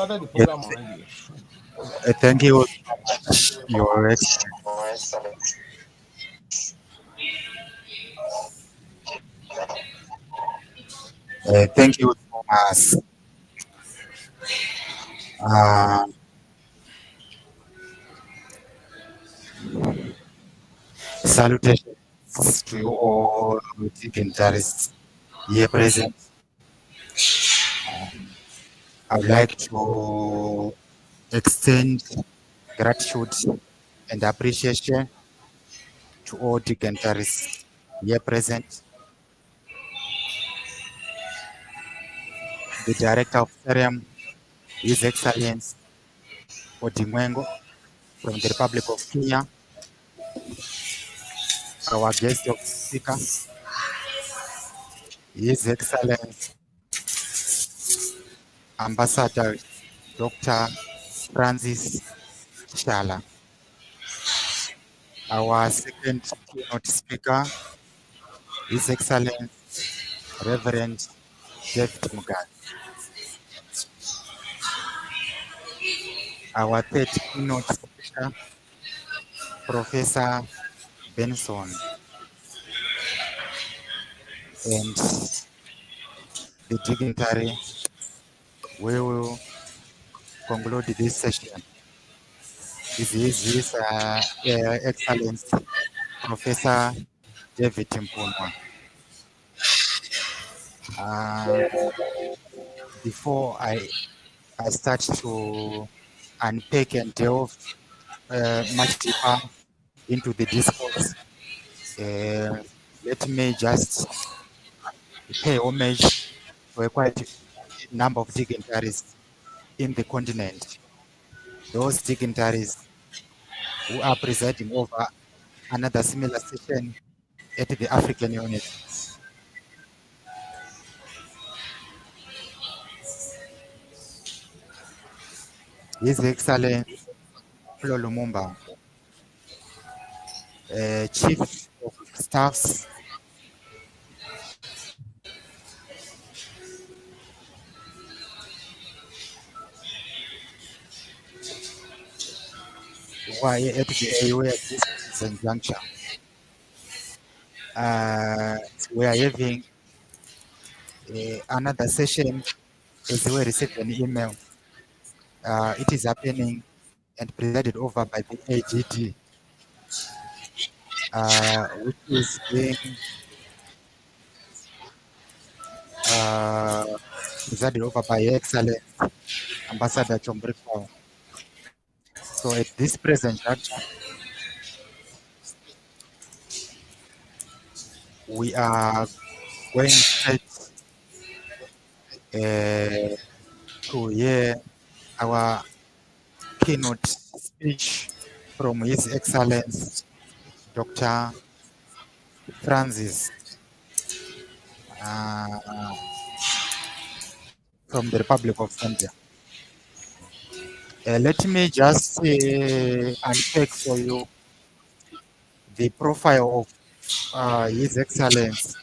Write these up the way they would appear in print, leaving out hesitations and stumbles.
started the Yeah, program already. thank you so much, Your Excellency. Thank you so much. Uh, Salutations to you all dignitaries here present. I would like to extend gratitude and appreciation to all dignitaries here present, the Director of Serum, His Excellency Odimwengo from the Republic of Kenya, our guest of speaker, His Excellency Ambassador Dr. Francis Shala, our second keynote speaker, His Excellency Reverend David Mugabe, our third keynote speaker, Professor Benson, and the dignitary. We will conclude this session. Is Excellency Professor David Mpunwa. Uh, before I start to unpack and delve much deeper into the discourse, uh, let me just pay homage to a quite number of dignitaries in the continent. Those dignitaries who are presiding over another similar session at the African Union. His Excellency Flo Lumumba, Chief of Staffs, who are at the AU at this present juncture. Uh, we are having another session as we received an email. It is happening and presided over by the AGD, which is being uh, presided over by Excellent Ambassador Chombriko. So at this present juncture, we are going straight to hear our keynote speech from His Excellency Dr. Francis uh, from the Republic of Zambia. Let me just unpack for you the profile of His Excellency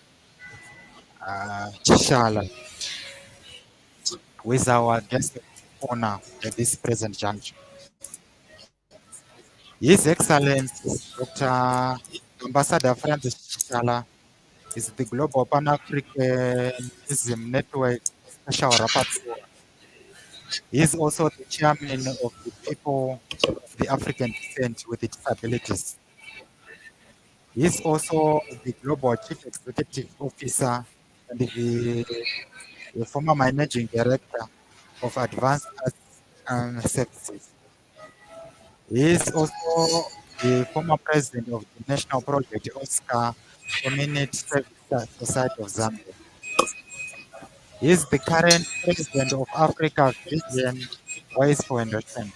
Chishala, who is our guest of honor at this present juncture. His Excellency Dr. Ambassador Francis Chishala is the Global Pan-Africanism Network Special Rapporteur. He is also the chairman of the People of the African Descent with Disabilities. He is also the Global Chief Executive Officer and the former Managing Director of Advanced Arts and Services. He is also the former president of the National Project Oscar Community Service Society of Zambia. He is the current president of Africa Vision Wise Foundation.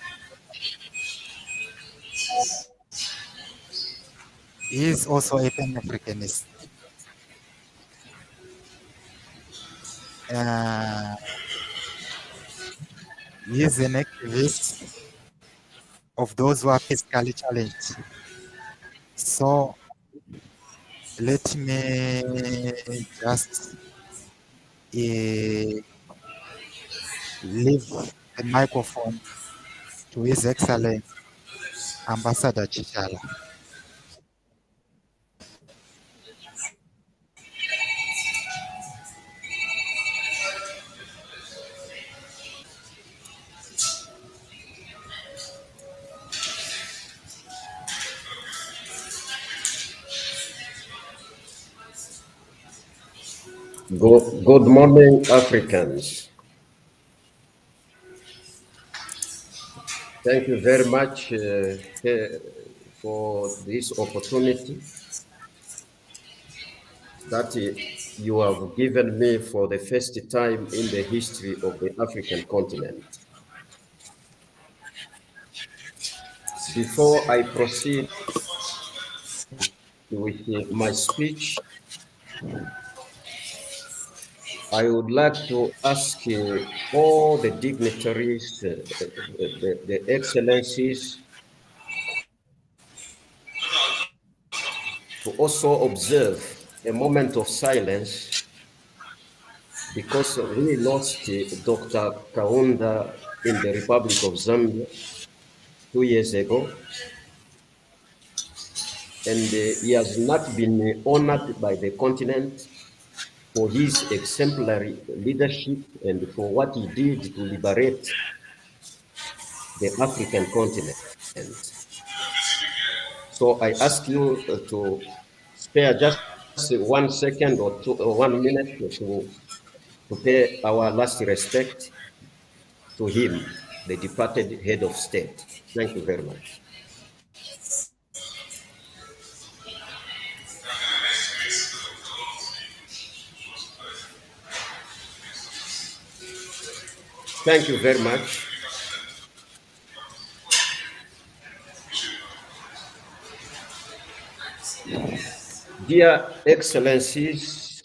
He is also a Pan-Africanist. Uh, he is an activist of those who are physically challenged. So let me just leave the microphone to His Excellency Ambassador Chichala. Good morning, Africans. Thank you very much for this opportunity that you have given me for the first time in the history of the African continent. Before I proceed with my speech, I would like to ask all the dignitaries, the excellencies, to also observe a moment of silence because we lost Dr. Kaunda in the Republic of Zambia 2 years ago, and he has not been honored by the continent for his exemplary leadership and for what he did to liberate the African continent. So I ask you to spare just 1 second or 1 minute to pay our last respect to him, the departed head of state. Thank you very much. Thank you very much. Dear Excellencies,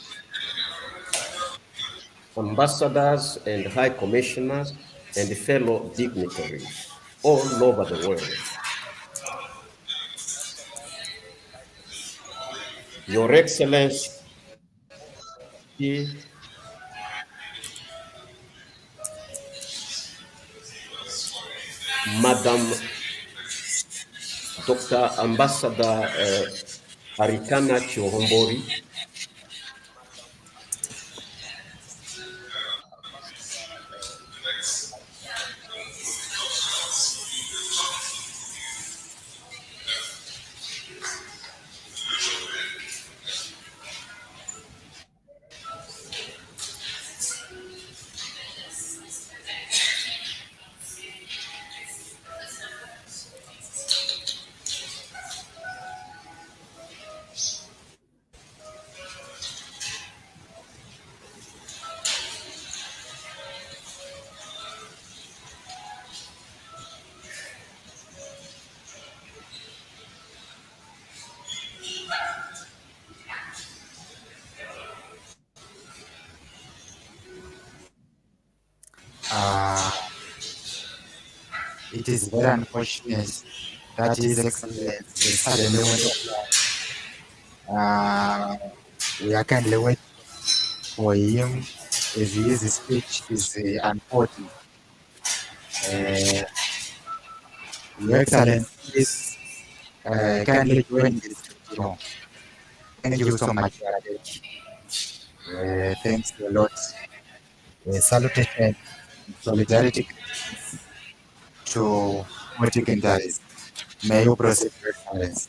ambassadors and high commissioners, and fellow dignitaries all over the world, Your Excellency, Madam Dr. Ambassador Arikana Chihombori, It is very unfortunate that His Excellency suddenly went offline. We are kindly waiting for him as his speech is unfolding. Your Excellency, please kindly join this video. Thank you so much, Yaradeki. Thanks a lot. Salutation, solidarity to political interests. May you proceed, Your Excellency.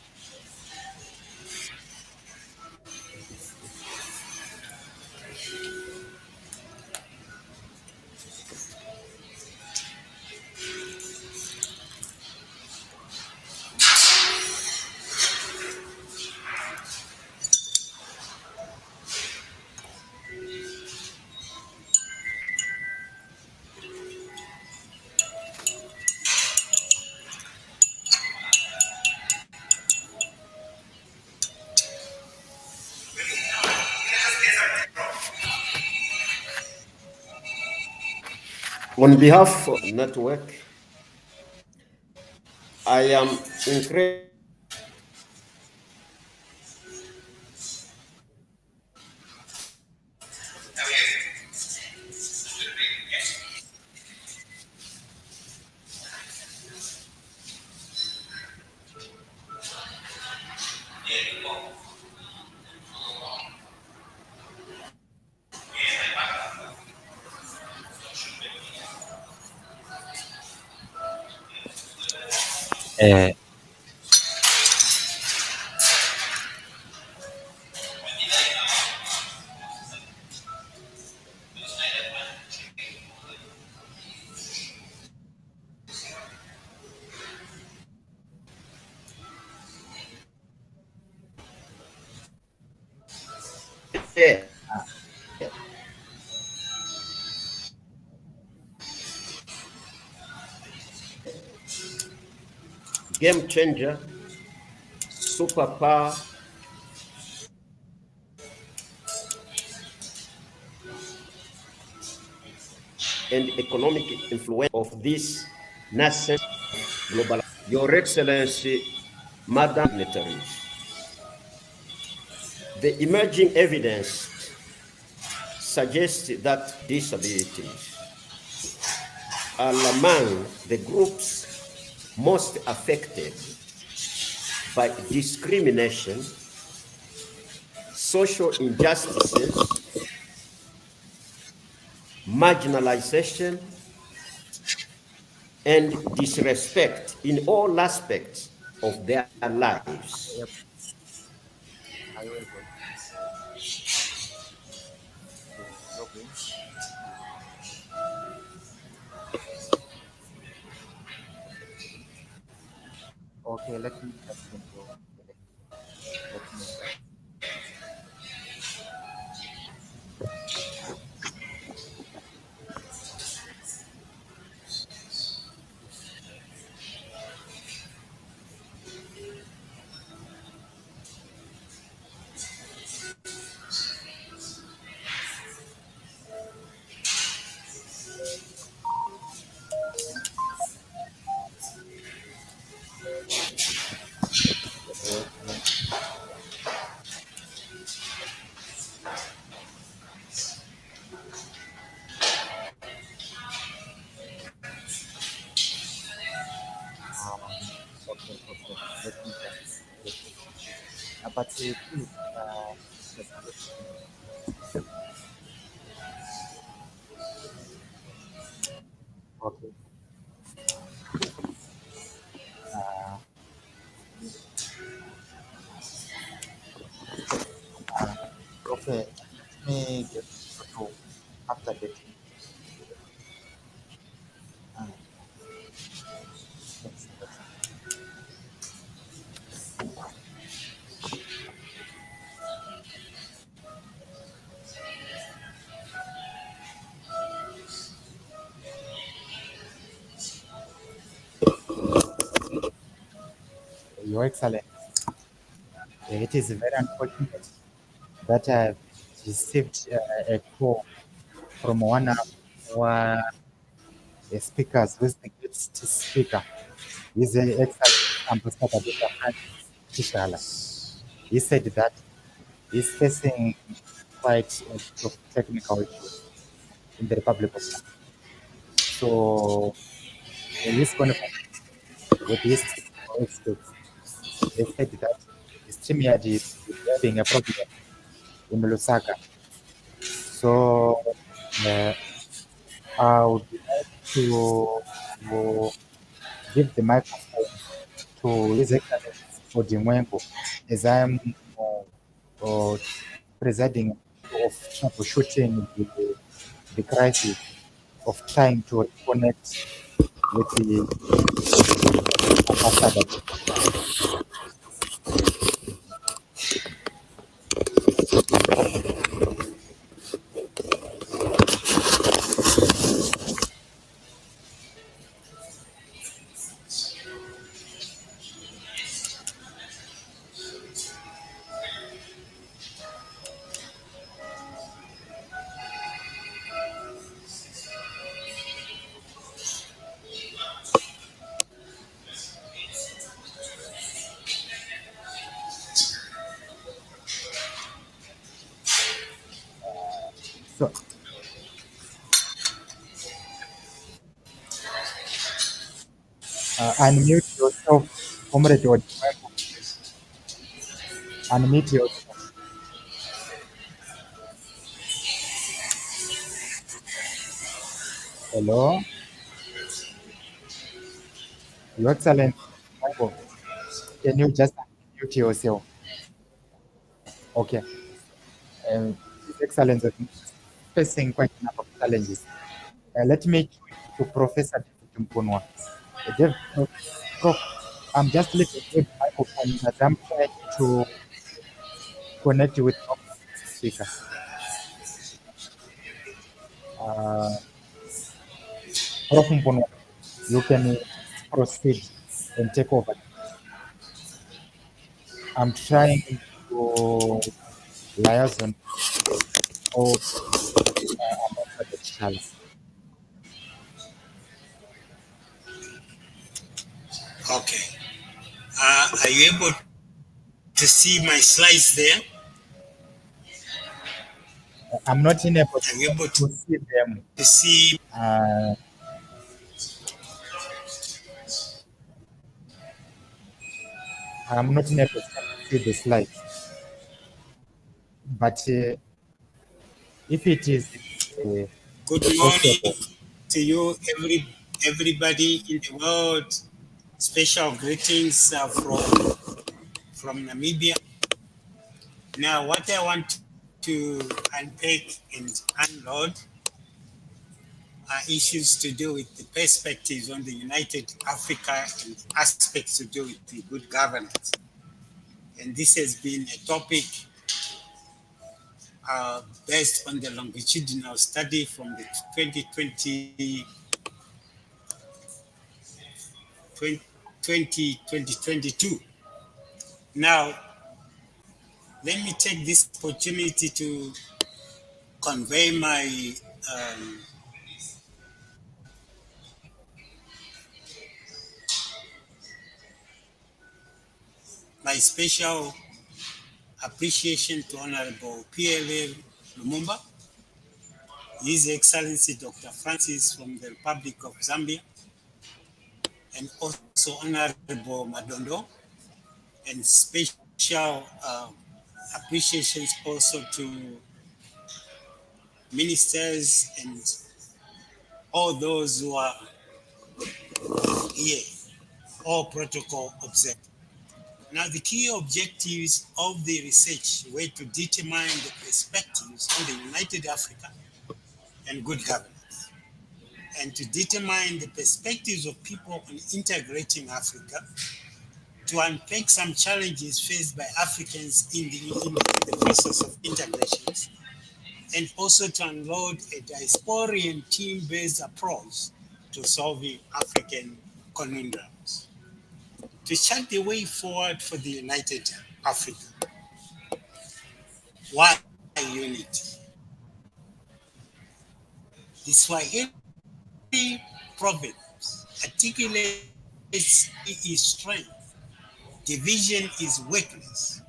on behalf of the network, I am incredibly Uh, Yeah. Game changer, superpower, and economic influence of this nascent global. Your Excellency, Madam dignitaries, the emerging evidence suggests that disabilities are among the groups most affected by discrimination, social injustices, marginalization, and disrespect in all aspects of their lives. yep, are you able to log in? Okay, let me just send you the link. Let me just. Okay, okay. Let me just get it. But please, just let okay. Uh, uh, okay. Let me get to after getting. Uh, let's. Your Excellency, it is very unfortunate that I have received a call from one of our speakers, who is the guest speaker. He's the excellent Ambassador Dr. Francis Chishala. He said that he's facing quite a bit of technical issues in the Republic of Ghana. So in this conference with his technical experts, they said that the StreamYard is having a problem in Lusaka. So uh, I would like to give the microphone to His Excellency Odimwengu as I am uh, presiding of troubleshooting the crisis of trying to reconnect with the ambassador. So unmute yourself, Comrade Odimwengu. Unmute yourself. Hello, Your Excellency. Michael, can you just unmute yourself? Okay. His Excellency is facing quite a number of challenges. Let me join to Professor David Mpunwa. Prof, I'm just leaving you the microphone as I'm trying to connect with our next speaker. Uh, Prof Mpunwa, you can just proceed and take over. I'm trying to liaison or Ambassador Chala. Okay. Are you able to see my slides there? I'm not in a Are you position able to see them. to see? Uh, I'm not in a position to see the slides. But if it is Good possible, morning to you, everybody in the world. Special greetings from Namibia. Now, what I want to unpack and unload are issues to do with the perspectives on the United Africa and aspects to do with the good governance. And this has been a topic based on the longitudinal study from the 2022. Now, let me take this opportunity to convey um, my special appreciation to Honorable PLA Lumumba, His Excellency Dr. Francis from the Republic of Zambia, and also Honorable Madondo, and special appreciations also to ministers and all those who are here, all protocol observed. Now, the key objectives of the research were to determine the perspectives on the United Africa and good governance, and to determine the perspectives of people on integrating Africa, to unpack some challenges faced by Africans in the process of integrations, and also to unload a diasporian team-based approach to solving African conundrums. To chart the way forward for the United Africa. Why unity? The Swahili proverbs articulates is strength, division is weakness.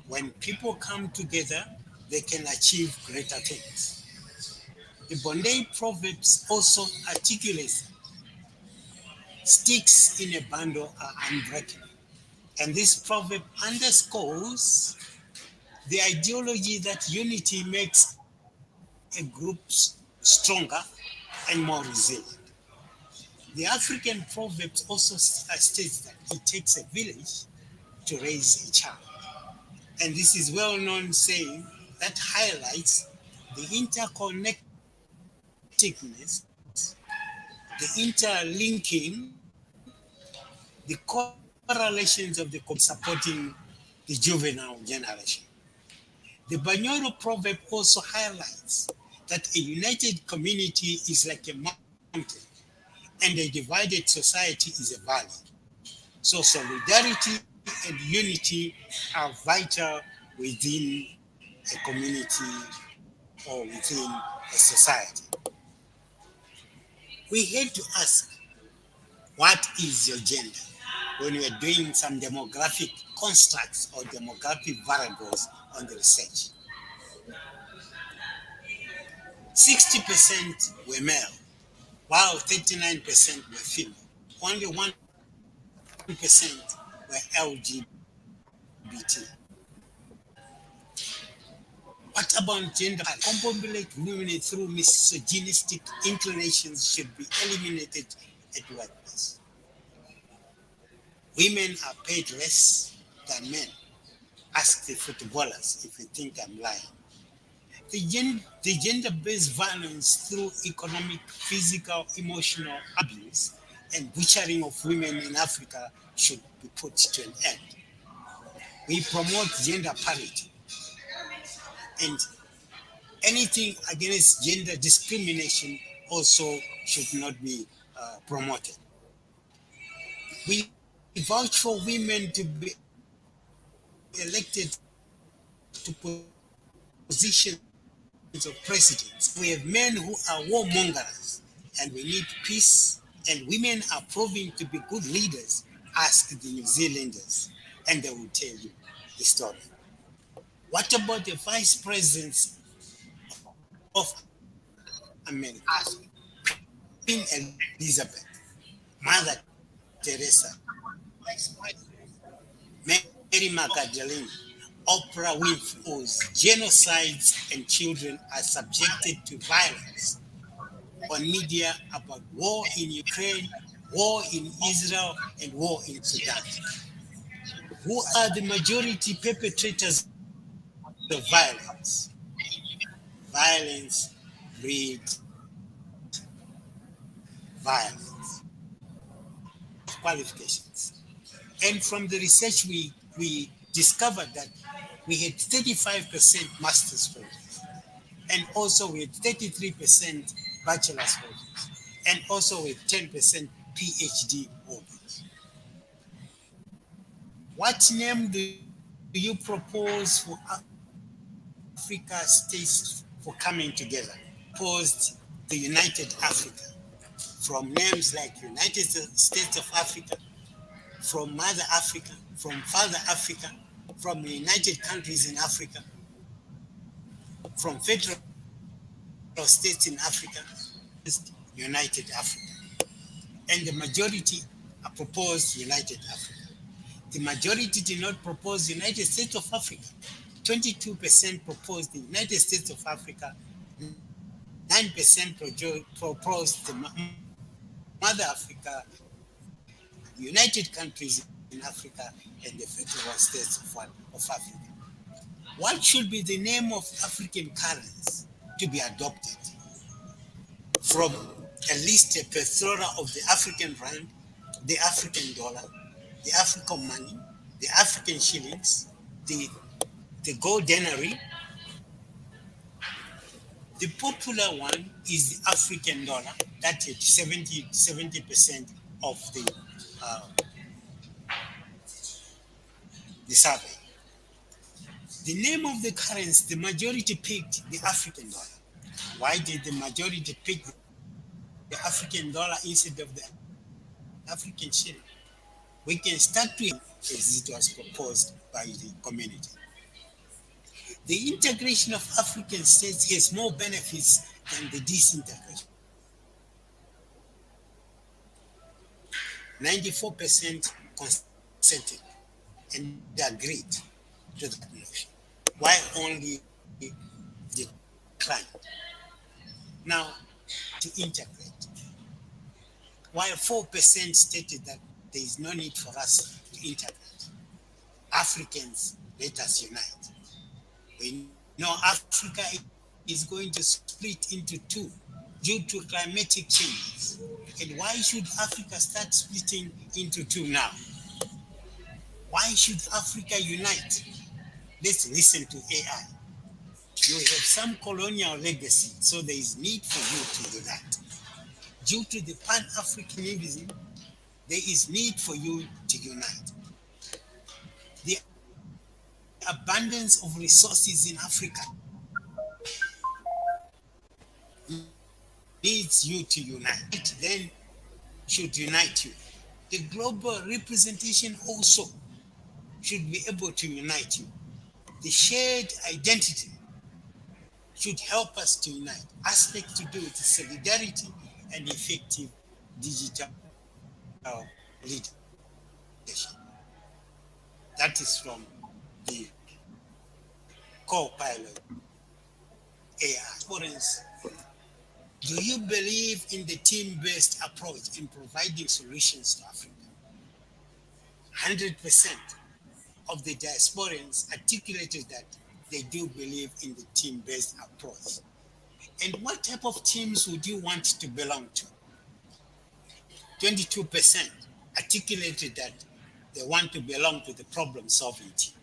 When people come together, they can achieve greater things. The Bondi proverbs also articulates sticks in a bundle are unbreakable. And this proverb underscores the ideology that unity makes a group stronger and more resilient. The African proverbs also states that it takes a village to raise a child. And this is well-known saying that highlights the interconnectedness, the interlinking, the correlations of the supporting the juvenile generation. The Banyoro proverb also highlights that a united community is like a mountain and a divided society is a valley. So solidarity and unity are vital within a community or within a society. We had to ask, what is your gender? When we are doing some demographic constructs or demographic variables on the research. 60% were male, while 39% were female. Only 1% were LGBT. What about gender? Compulsory women through misogynistic inclinations should be eliminated at workplace. Women are paid less than men. Ask the footballers if you think I'm lying. The gender-based violence through economic, physical, emotional abuse and butchering of women in Africa should be put to an end. We promote gender parity, and anything against gender discrimination also should not be promoted. We vouch for women to be elected to positions of presidents. We have men who are warmongers, and we need peace, and women are proving to be good leaders. Ask the New Zealanders, and they will tell you the story. What about the vice presidents of America? Ask Queen Elizabeth, Mother Teresa, Mary Magdalene, Oprah Winfrey's genocides and children are subjected to violence on media about war in Ukraine, war in Israel, and war in Sudan. Who are the majority perpetrators of violence? Violence breeds violence. Qualifications. And from the research, we discovered that we had 35% master's holders, and also with 33% bachelor's holders, and also with 10% PhD holders. What name do you propose for Africa states for coming together? Proposed the United Africa, from names like United States of Africa, from Mother Africa, from Father Africa, from the United Countries in Africa, from Federal States in Africa, United Africa. And the majority proposed United Africa. The majority did not propose the United States of Africa. 22% proposed the United States of Africa, 9% proposed the Mother Africa, United Countries in Africa, and the Federal States of Africa. What should be the name of African currency to be adopted? From at least a plethora of the African rand, the African dollar, the African money, the African shillings, the gold denary. The popular one is the African dollar. That is 70% of uh, the survey. The name of the currency, the majority picked the African dollar. Why did the majority pick the African dollar instead of the African shilling? We can start to as it was proposed by the community. The integration of African states has more benefits than the disintegration. 94% consented and agreed to that notion, while only declined. Now, to integrate, while 4% stated that there is no need for us to integrate. Africans, let us unite. We know Africa is going to split into two due to climatic changes. And why should Africa start splitting into two now? Why should Africa unite? Let's listen to AI. You have some colonial legacy, so there is need for you to do that. Due to the Pan-Africanism, there is need for you to unite. The abundance of resources in Africa needs you to unite. Then should unite you. The global representation also should be able to unite you. The shared identity should help us to unite. Aspect to do with solidarity and effective digital leadership. That is from the co-pilot AI. Do you believe in the team-based approach in providing solutions to Africa? 100% of the diasporans articulated that they do believe in the team-based approach. And what type of teams would you want to belong to? 22% articulated that they want to belong to the problem-solving team,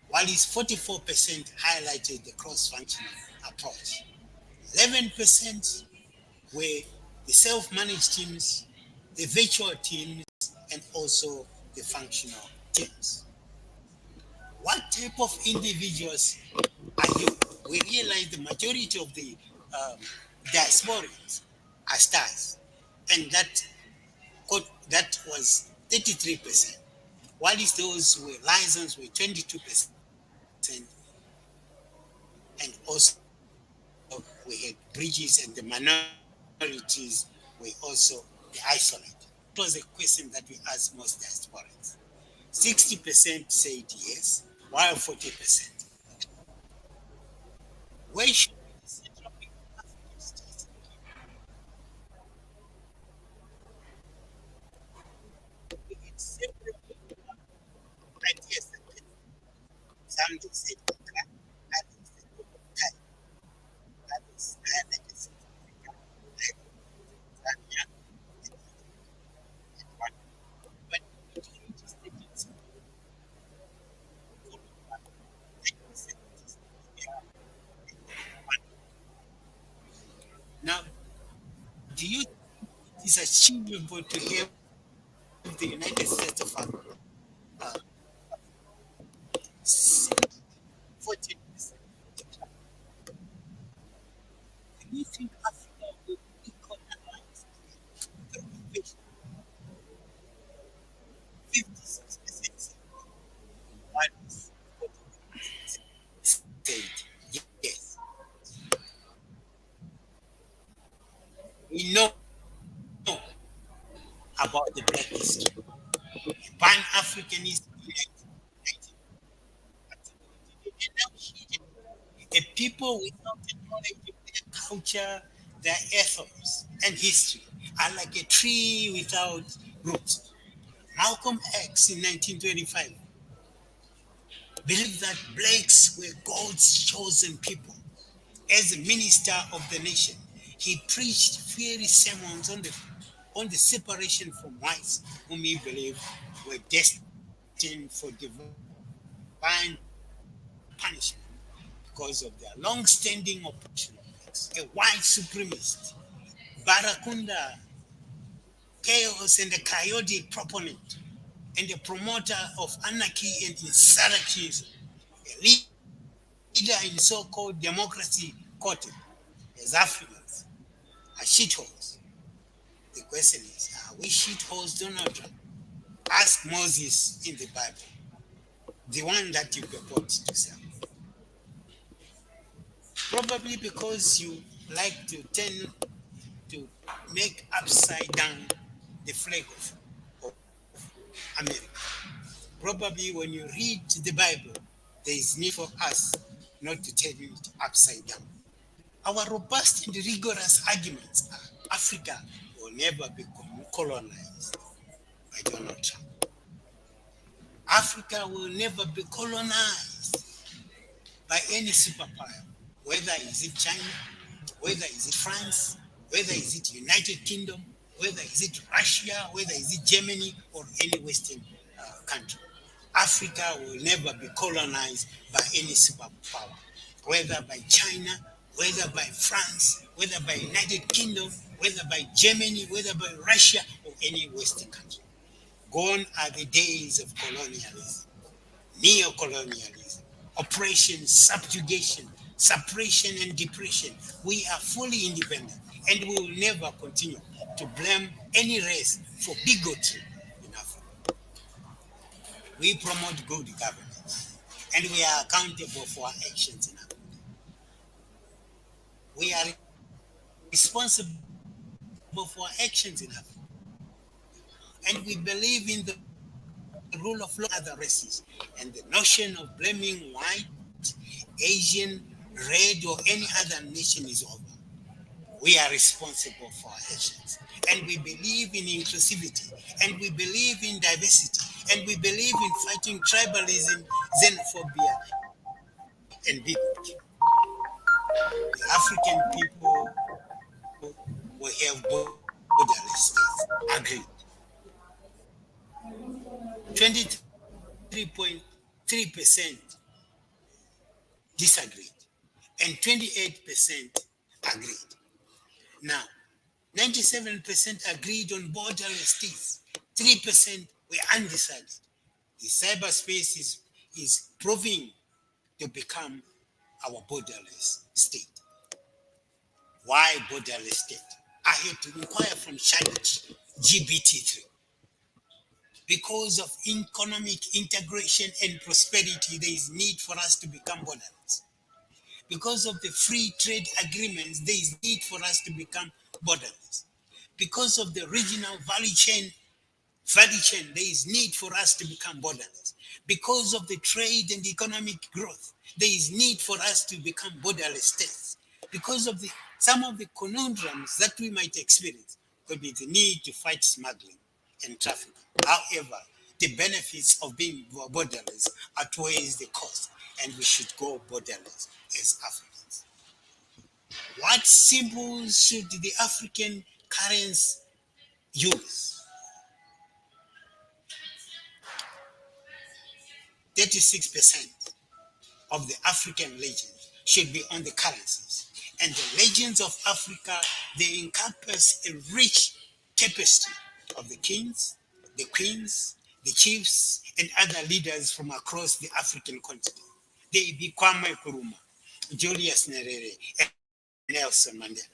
while 44% highlighted the cross-functional approach. 11% were the self-managed teams, the virtual teams, and also the functional teams. What type of individuals are you? We realize the majority of the um, diasporans are stars, and that was 33%, while those who were licensed were 22%, and also we had bridges and the minorities were also the isolated. It was a question that we asked most diasporans. 60% said yes, while 40%. Where should the Central Bank of African States we had several ideas that some they said Accra, others said Kai, others highlighted South Africa, Tanzania, and Rwanda. But the majority statements followed by 90% is Nigeria and Rwanda. Now, do you think it is achievable to have the United States of America 14%? Do you think Africa will decolonize through invasion? 56% said no, while 40% said yes. We know about the Black history. Pan Africanism in 1990 a people without the knowledge of their culture, their ethos, and history are like a tree without roots. Malcolm X in 1925 believed that blacks were God's chosen people. As a minister of the nation, he preached fiery sermons on the separation from whites, whom he believed were destined for divine punishment because of their long-standing oppression of blacks. A white supremacist, Barakunda, chaos and a chaotic proponent, and a promoter of anarchy and insurrection, a leader in so-called democracy quoted as Africans are shitholes. The question is, are we shitholes, Donald Trump? Ask Moses in the Bible, the one that you purport to sell. Probably because you like to tend to make upside down the flag of America. Probably when you read the Bible, there is need for us not to turn it upside down. Our robust and rigorous arguments are Africa will never be colonized by Donald Trump. Africa will never be colonized by any superpower, whether is it China, whether is it France, whether is it United Kingdom, whether is it Russia, whether is it Germany or any Western country. Africa will never be colonized by any superpower, whether by China, whether by France, whether by United Kingdom, whether by Germany, whether by Russia or any Western country. Gone are the days of colonialism, neo-colonialism, oppression, subjugation, suppression, and depression. We are fully independent and we will never continue to blame any race for bigotry in Africa. We promote good governance and we are accountable for our actions in Africa. We are responsible for our actions in Africa. And we believe in the rule of law other races and the notion of blaming white, Asian, red, or any other nation is over. We are responsible for our actions. And we believe in inclusivity and we believe in diversity And we believe in fighting tribalism, xenophobia, and bigotry. The African people will have borderless states. Agreed. 23.3% disagreed, and 28% agreed. Now, 97% agreed on borderless states, 3% were undecided. The cyberspace is proving to become our borderless state. Why borderless state? I had to inquire from Charlotte GBT3. Because of economic integration and prosperity, there is need for us to become borderless. Because of the free trade agreements, there is need for us to become borderless. Because of the regional value chain, there is need for us to become borderless. Because of the trade and economic growth, there is need for us to become borderless states. Because of some of the conundrums that we might experience could be the need to fight smuggling and trafficking. However, the benefits of being borderless outweighs the cost, and we should go borderless as Africans. What symbols should the African currency use? 36% of the African legends should be on the currencies. And the legends of Africa, they encompass a rich tapestry of the kings, the queens, the chiefs, and other leaders from across the African continent. They be Kwame Nkrumah, Julius Nyerere, and Nelson Mandela.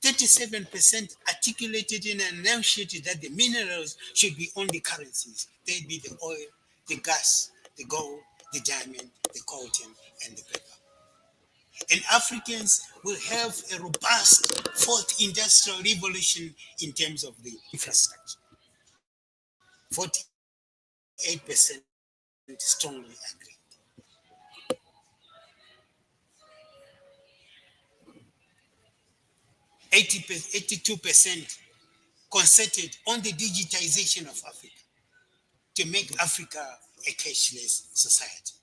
37% articulated and enunciated that the minerals should be on the currencies. They'd be the oil, the gas, the gold, the diamond, the cotton, and the paper. And Africans will have a robust fourth industrial revolution in terms of the infrastructure. 48% strongly agree. 82% concerted on the digitization of Africa to make Africa a cashless society.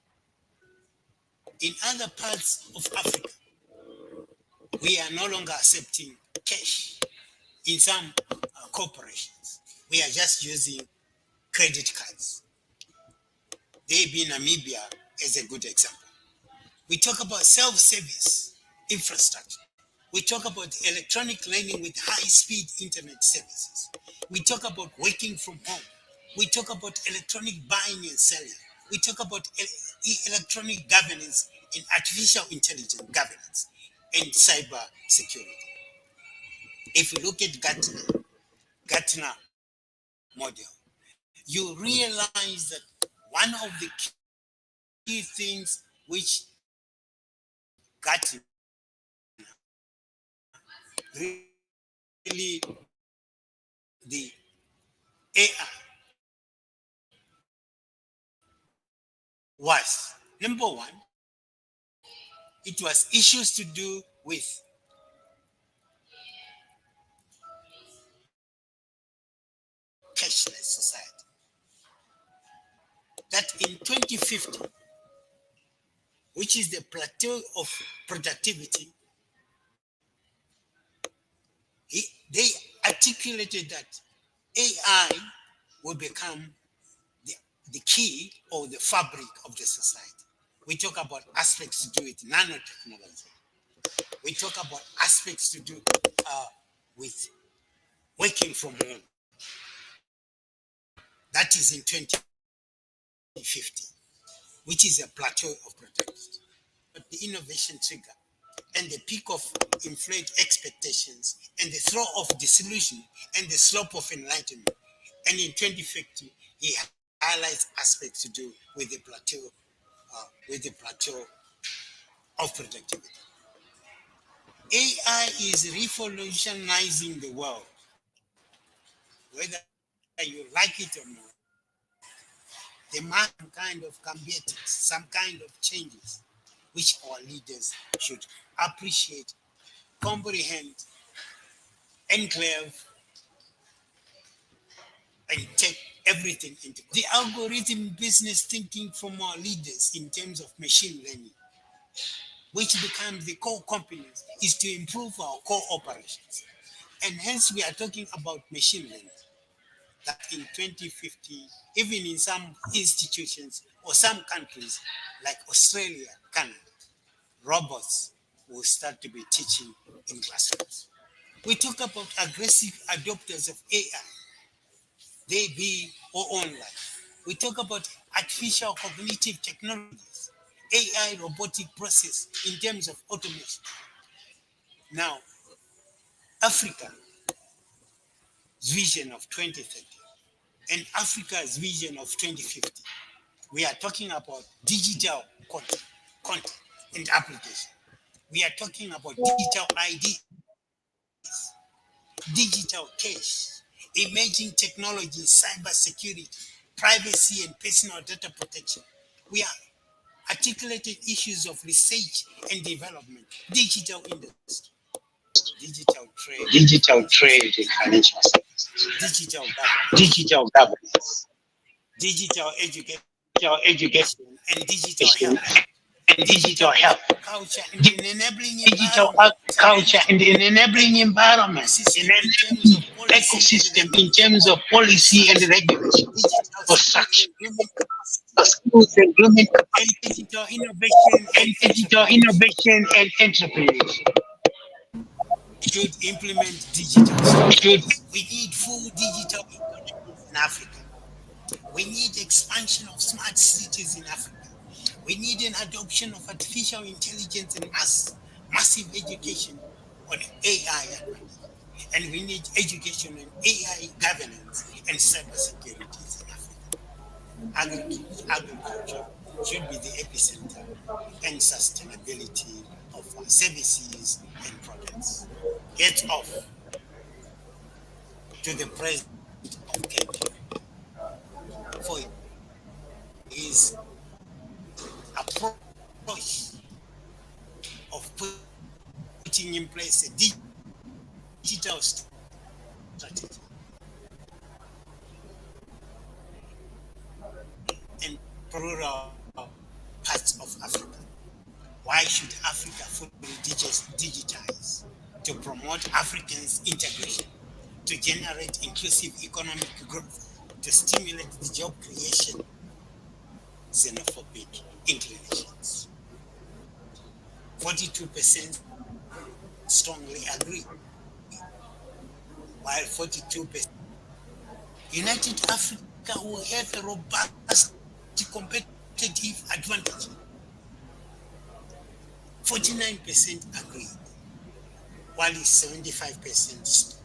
In other parts of Africa, we are no longer accepting cash. In some corporations, we are just using credit cards. They be Namibia as a good example. We talk about self-service infrastructure. We talk about electronic learning with high-speed internet services. We talk about working from home. We talk about electronic buying and selling. We talk about electronic governance and artificial intelligence governance and cyber security. If you look at Gartner model, you realize that one of the key things which Gartner really the AI was, number one, it was issues to do with cashless society. That in 2050, which is the plateau of productivity, they articulated that AI will become the key or the fabric of the society. We talk about aspects to do with nanotechnology. We talk about aspects to do with working from home. That is in 2050, which is a plateau of productivity. But the innovation trigger and the peak of inflated expectations and the throw of disillusion and the slope of enlightenment. And in 2050, he highlights aspects to do with the plateau of productivity. AI is revolutionizing the world, whether you like it or not. Demand some kind of cambiatics, some kind of changes, which our leaders should appreciate, comprehend, enclave, and take everything into the algorithm business thinking from our leaders in terms of machine learning, which becomes the core competence, is to improve our core operations. And hence we are talking about machine learning. That in 2050, even in some institutions or some countries like Australia, Canada, robots will start to be teaching in classrooms. We talk about aggressive adopters of AI, they be or online. We talk about artificial cognitive technologies, AI robotic process in terms of automation. Now, Africa's vision of 2030 and Africa's vision of 2050, we are talking about digital content and application. We are talking about digital IDs, digital cash, emerging technologies, cyber security, privacy and personal data protection. We are articulated issues of research and development, digital industry, digital trade and digital financial trade and services, financial services, digital governance, digital governance, digital education digital education and digital health, and digital digital health, culture and an enabling digital environment, culture and an enabling environment, ecosystem in terms of enabling policy and ecosystem in regulation, terms of policy and regulations digital for skills such and human capacity, skills and human and capacity digital innovation and and digital entrepreneurship innovation and entrepreneurship. should implement digital Should strategies. We need full digital economies in Africa. We need expansion of smart cities in Africa. We need an adoption of artificial intelligence and massive education on AI advantage. And we need education on AI governance and cybersecurity in Africa. Agriculture should be the epicenter and sustainability of our services and products. Get off to the president of Kenya for his approach of putting in place a digital strategy in rural parts of Africa. Why should Africa fully digitize? To promote Africans' integration, to generate inclusive economic growth, to stimulate the job creation, xenophobic inclinations. 42% strongly agree, while 42% United Africa will have a robust competitive advantage. 49% agree, while 75%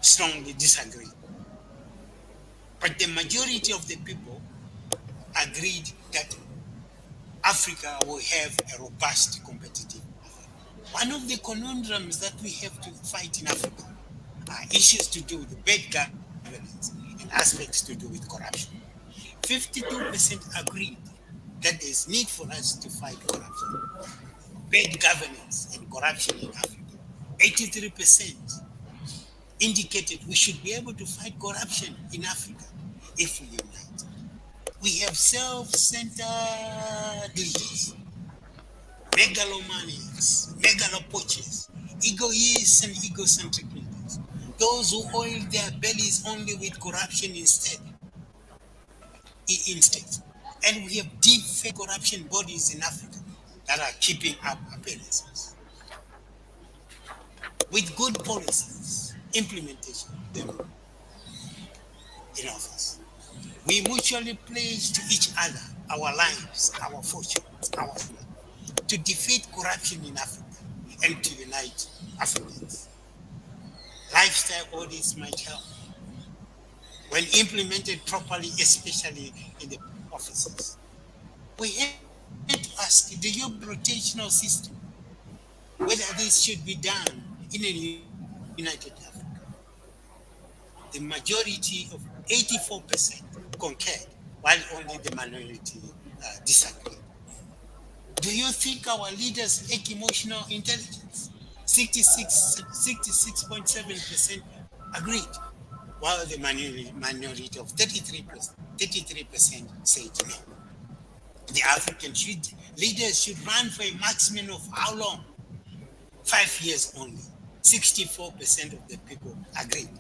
strongly disagree. But the majority of the people agreed that Africa will have a robust competitive advantage. One of the conundrums that we have to fight in Africa are issues to do with bad governance and aspects to do with corruption. 52% agreed that there is need for us to fight corruption, bad governance and corruption in Africa. 83% indicated we should be able to fight corruption in Africa if we unite. We have self-centered leaders, megalomaniacs, megalopoches, egoists and egocentric leaders, those who oil their bellies only with corruption instead. And we have deep fake corruption bodies in Africa that are keeping up appearances. With good policies, implementation of them in office. We mutually pledge to each other our lives, our fortunes, our honor, to defeat corruption in Africa and to unite Africans. Lifestyle audits might help when implemented properly, especially in the offices. We have to ask the job rotational system whether this should be done in a united Africa. The majority of 84% concurred, while only the minority disagreed. Do you think our leaders lack emotional intelligence? 66.7% agreed, while the minority of 33% said no. The African leaders should run for a maximum of how long? 5 years only. 64% of the people agreed.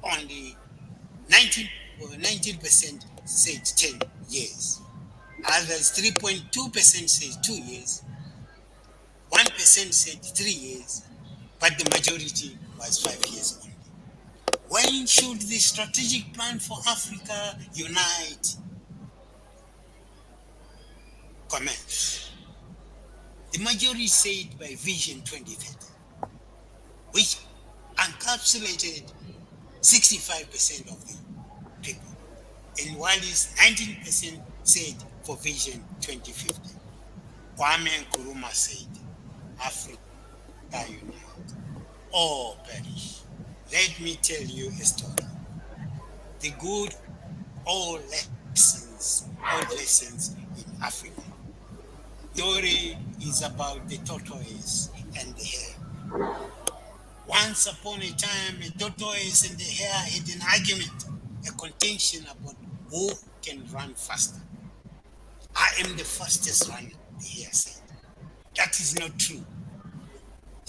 Only 19% said 10 years. Others, 3.2% said 2 years. 1% said 3 years. But the majority was 5 years only. When should the strategic plan for Africa unite commence? The majority said by Vision 2030, which encapsulated 65% of the people. And while 19% said for Vision 2050, Kwame Nkrumah said, Africa unite or perish. Let me tell you a story. The good old lessons in Africa. The story is about the tortoise and the hare. Once upon a time, a tortoise and the hare had an argument, a contention about who can run faster. I am the fastest runner, the hare said. That is not true.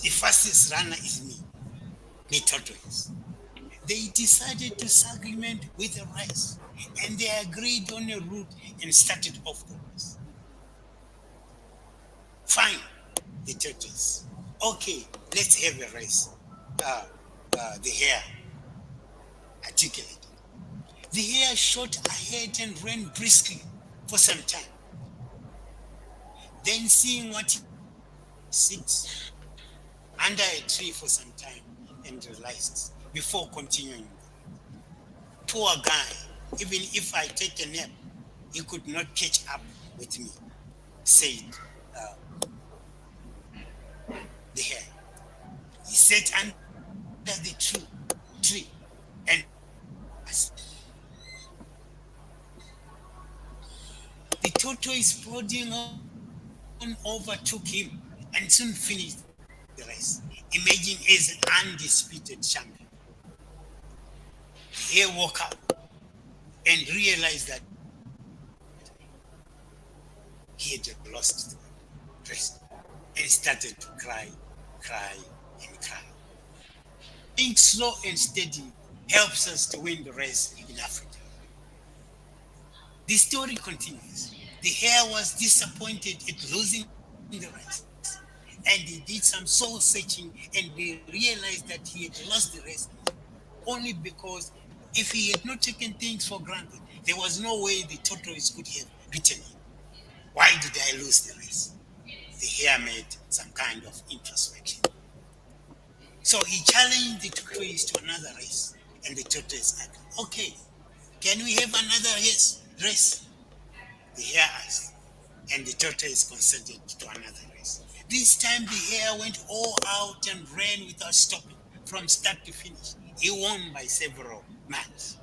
The fastest runner is me, the tortoise. They decided to disagreement with the race, and they agreed on a route and started off the race. Fine, the tortoise. Okay, let's have a race. The hare articulated. The hare shot ahead and ran briskly for some time. Then, seeing what he sits under a tree for some time and realized before continuing. Poor guy, even if I take a nap, he could not catch up with me, said the hare. He sat under the tree and the tortoise plodding on overtook him and soon finished the race, emerging as an undisputed champion. The hare woke up and realized that he had lost the race and started to cry. Being slow and steady helps us to win the race in Africa. The story continues. The hare was disappointed at losing the race, and he did some soul searching and he realized that he had lost the race only because if he had not taken things for granted, there was no way the tortoise could have beaten him. Why did I lose the race? The hare made some kind of introspection. So he challenged the tortoise to another race, and the tortoise said, okay, can we have another race? The hare asked, and the tortoise consented to another race. This time the hare went all out and ran without stopping from start to finish. He won by several miles.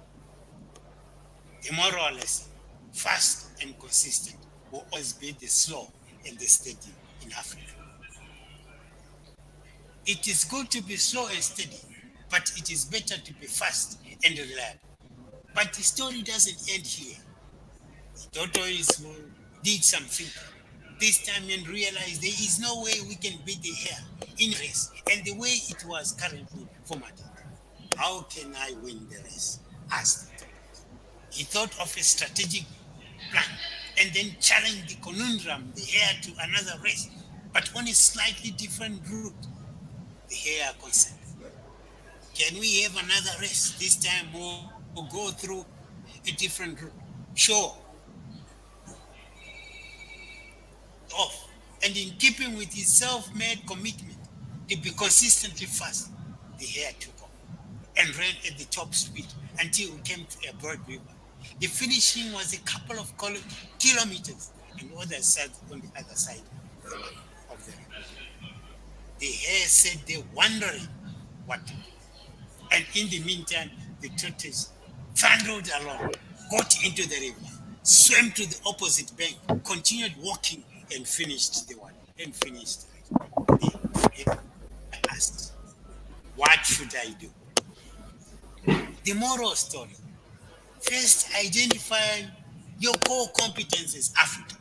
The moral lesson, fast and consistent, will always be the slow and the steady in Africa. It is good to be slow and steady, but it is better to be fast and reliable. But the story doesn't end here. The tortoise did something this time and realized there is no way we can beat the hare in race and the way it was currently formatted. How can I win the race? Asked the tortoise. He thought of a strategic plan and then challenged the conundrum, the hare, to another race, but on a slightly different route. The hare consented. Can we have another race? This time we'll go through a different route. Sure. Off. And in keeping with his self-made commitment to be consistently fast, the hare took off and ran at the top speed until we came to a broad river. The finishing was a couple of kilometers, and others sat on the other side of the river. The hare said they were wondering what to do. And in the meantime, the tortoise thundered along, got into the river, swam to the opposite bank, continued walking, and finished the one. And finished the hare asked, what should I do? The moral story. First, identify your core competences, Africa.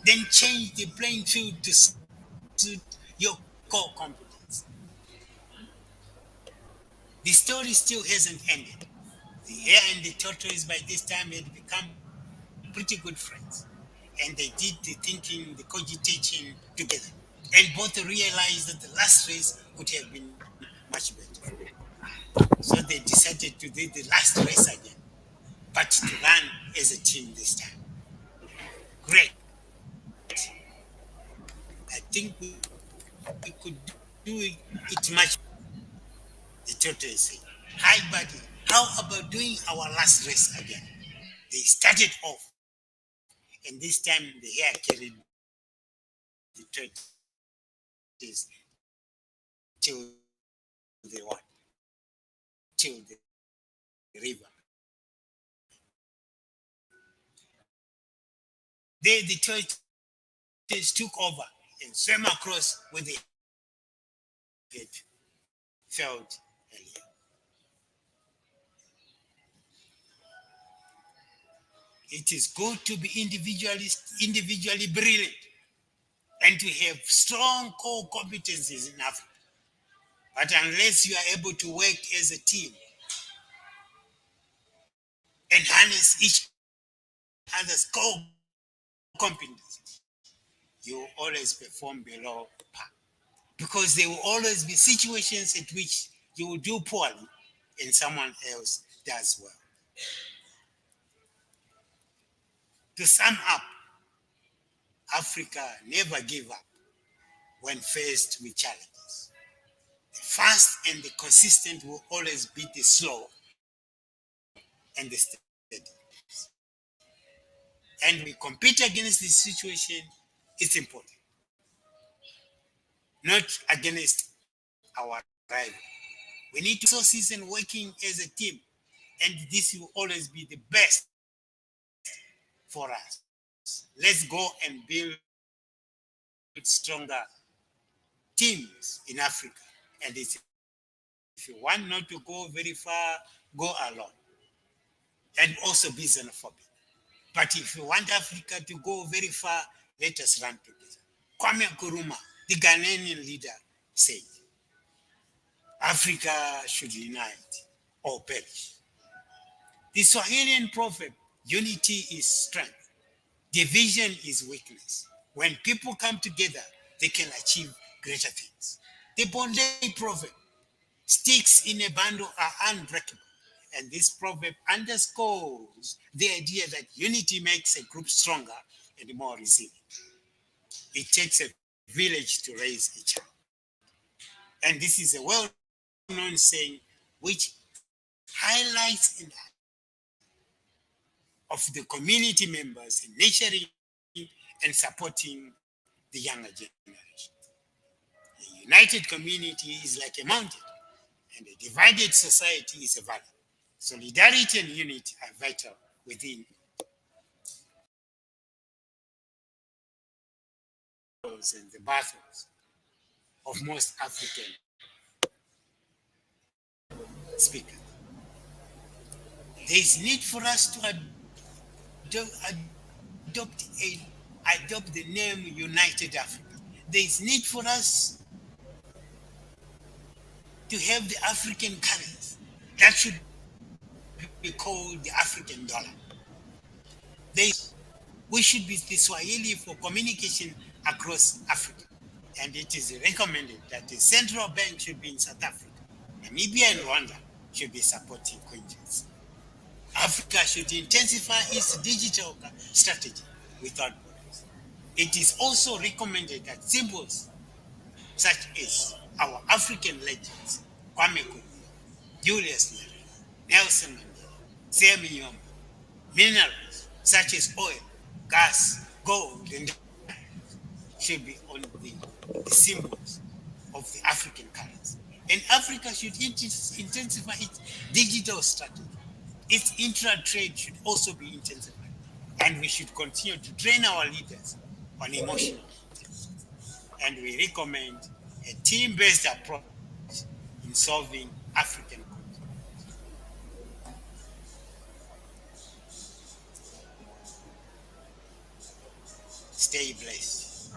Then change the playing field to suit your core competence. The story still hasn't ended. The hare and the tortoise by this time had become pretty good friends. And they did the thinking, the cogitating together. And both realized that the last race would have been much better. So they decided to do the last race again, but to run as a team this time. Great. I think we could do it much. The tortoise said, "Hi, buddy. How about doing our last race again?" They started off, and this time the hare carried the tortoise till the what? Till the river. There the tortoise took over and swam across where they had felt earlier. It is good to be individually brilliant and to have strong core competencies in Africa. But unless you are able to work as a team and harness each other's core competencies, you will always perform below par. Because there will always be situations at which you will do poorly and someone else does well. To sum up, Africa never give up when faced with challenges. The fast and the consistent will always beat the slow and the steady. And we compete against this situation, it's important. Not against our rival. We need to resources and working as a team. And this will always be the best for us. Let's go and build stronger teams in Africa. And if you want not to go very far, go alone. And also be xenophobic. But if you want Africa to go very far, let us run together. Kwame Nkrumah, the Ghanaian leader, said, Africa should unite or perish. The Swahilian proverb, unity is strength, division is weakness. When people come together, they can achieve greater things. The Bondi proverb, sticks in a bundle are unbreakable. And this proverb underscores the idea that unity makes a group stronger and more resilient. It takes a village to raise a child. And this is a well-known saying which highlights of the community members in nurturing and supporting the younger generation. A united community is like a mountain, and a divided society is a valley. Solidarity and unity are vital within and the battles of most African speakers. There is need for us to adopt the name United Africa. There is need for us to have the African currency that should be called the African dollar. We should be the Swahili for communication across Africa. And it is recommended that the central bank should be in South Africa. Namibia and Rwanda should be supporting coinage. Africa should intensify its digital strategy without borders. It is also recommended that symbols such as our African legends, Kwame Nkrumah, Julius Nyerere, Nelson Mandela, Sam Nyoma, minerals such as oil, gas, gold, and should be on the symbols of the African currency. And Africa should intensify its digital strategy. Its intra-trade should also be intensified. And we should continue to train our leaders on emotional intelligence. And we recommend a team-based approach in solving African conflicts. Stay blessed.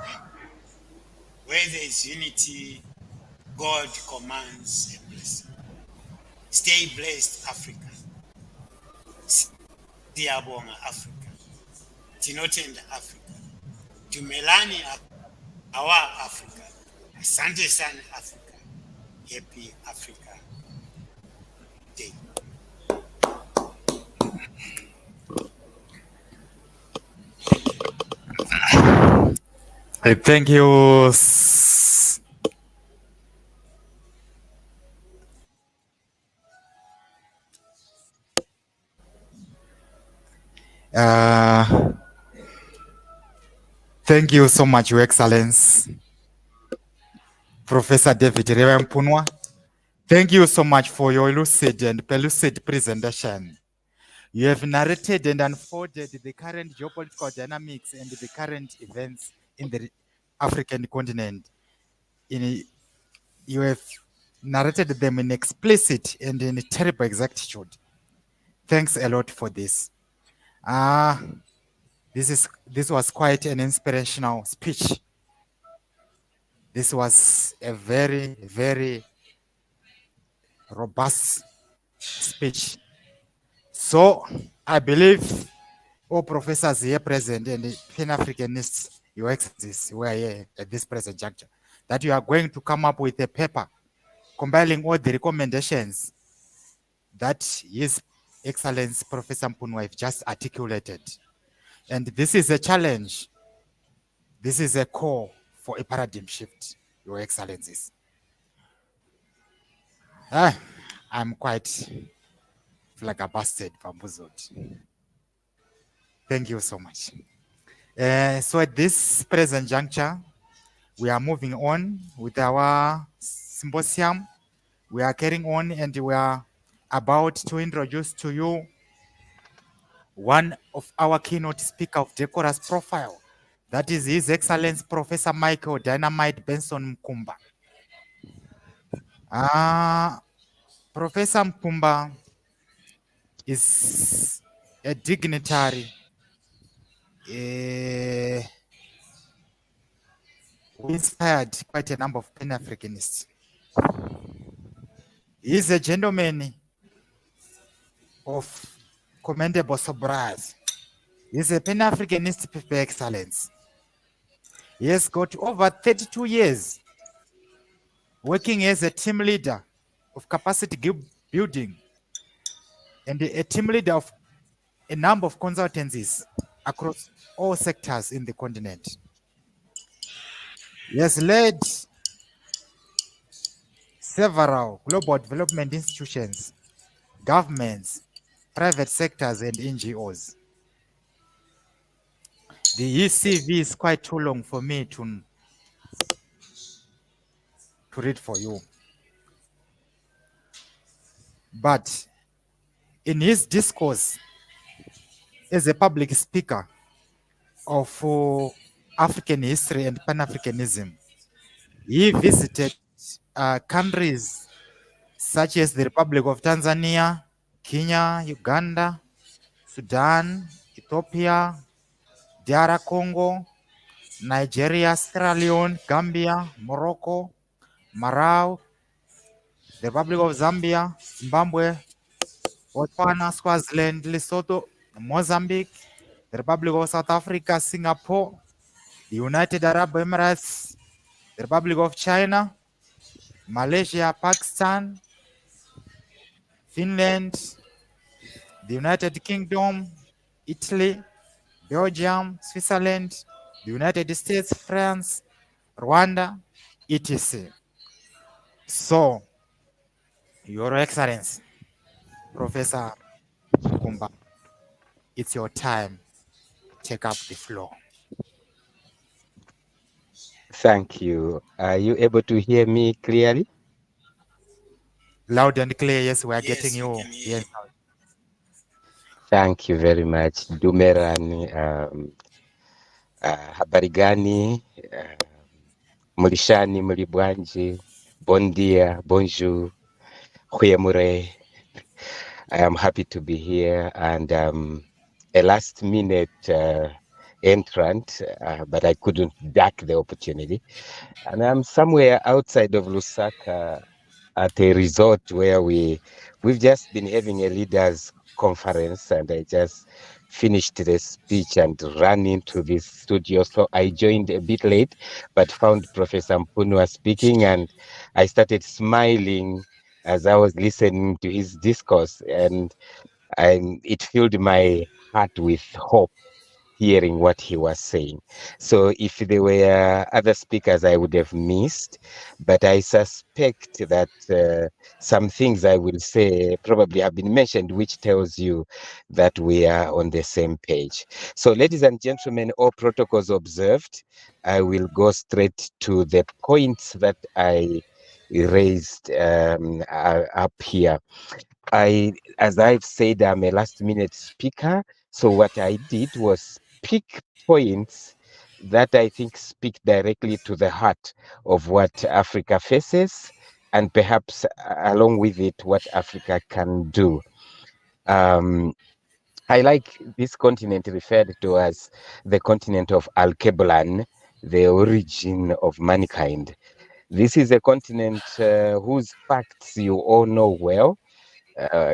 Where there is unity, God commands a blessing. Stay blessed, Africa. Siyabonga, Africa. Tinotenda, Africa. Tumelani, our Africa. Asante sana, Africa. Happy Africa Day. Thank you. Thank you so much, Your Excellence, Professor David Mpunwa. Thank you so much for your lucid and pellucid presentation. You have narrated and unfolded the current geopolitical dynamics and the current events in the African continent. You have narrated them in explicit and in terrible exactitude. Thanks a lot for this. This was quite an inspirational speech. This was a very, very robust speech. So I believe all professors here present and the Pan-Africanists, Your Excellencies, who are here at this present juncture, that you are going to come up with a paper compiling all the recommendations that His Excellency Professor Mpunwa have just articulated. And this is a challenge. This is a call for a paradigm shift, Your Excellencies. I'm quite flabbergasted, bamboozled. Thank you so much. So at this present juncture, we are moving on with our symposium. We are carrying on and we are about to introduce to you one of our keynote speaker of decorous profile. That is His Excellency Professor Michael Dynamite Benson Mkumba. Professor Mkumba is a dignitary who inspired quite a number of Pan-Africanists. He is a gentleman of commendable sobriety. He is a Pan-Africanist by excellence. He has got over 32 years working as a team leader of capacity building and a team leader of a number of consultancies across all sectors in the continent. He has led several global development institutions, governments, private sectors, and NGOs. The ECV is quite too long for me to read for you. But in his discourse as a public speaker of African history and Pan-Africanism, he visited countries such as the Republic of Tanzania, Kenya, Uganda, Sudan, Ethiopia, DR Congo, Nigeria, Sierra Leone, Gambia, Morocco, Malawi, the Republic of Zambia, Zimbabwe, Botswana, Swaziland, Lesotho, Mozambique, the Republic of South Africa, Singapore, the United Arab Emirates, the Republic of China, Malaysia, Pakistan, Finland, the United Kingdom, Italy, Belgium, Switzerland, the United States, France, Rwanda, etc. So, Your Excellency, Professor Mkumba, it's your time. Take up the floor. Thank you. Are you able to hear me clearly? Loud and clear, yes, we are Yes, getting you. we can hear Yes. Thank you very much. Dumeran, habari gani? Mulishani, mulibwanji, bon dia, bonjour, huyemure. I am happy to be here and a last minute entrant, but I couldn't duck the opportunity. And I'm somewhere outside of Lusaka at a resort where we've just been having a leaders conference, and I just finished the speech and ran into this studio. So I joined a bit late, but found Professor Mpunua speaking, and I started smiling as I was listening to his discourse, and it filled my heart with hope hearing what he was saying. So if there were other speakers I would have missed, but I suspect that some things I will say probably have been mentioned, which tells you that we are on the same page. So ladies and gentlemen, all protocols observed, I will go straight to the points that I raised up here. As I've said, I'm a last minute speaker. So what I did was pick points that I think speak directly to the heart of what Africa faces, and perhaps along with it, what Africa can do. I like this continent referred to as the continent of Alkebulan, the origin of mankind. This is a continent whose facts you all know well,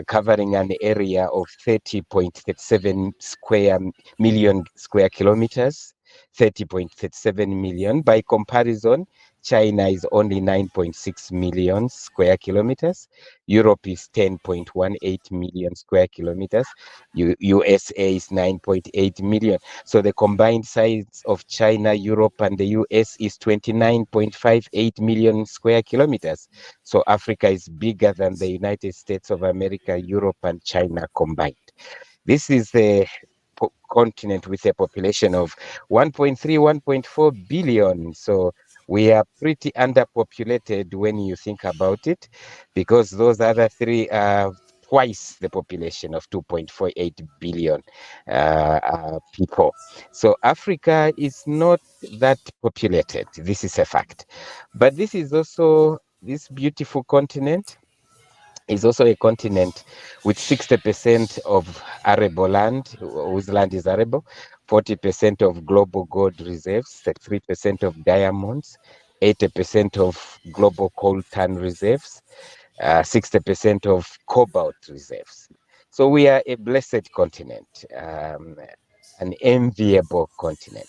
covering an area of 30.37 million square kilometers, 30.37 million. By comparison, China is only 9.6 million square kilometers. Europe is 10.18 million square kilometers. USA is 9.8 million. So the combined size of China, Europe, and the US is 29.58 million square kilometers. So Africa is bigger than the United States of America, Europe, and China combined. This is a continent with a population of 1.3, 1.4 billion. So we are pretty underpopulated when you think about it, because those other three are twice the population of 2.48 billion people. So Africa is not that populated. This is a fact. But this is also, this beautiful continent is also a continent with 60% of arable land, whose land is arable, 40% of global gold reserves, 3% of diamonds, 80% of global coltan reserves, 60% of cobalt reserves. So we are a blessed continent, an enviable continent.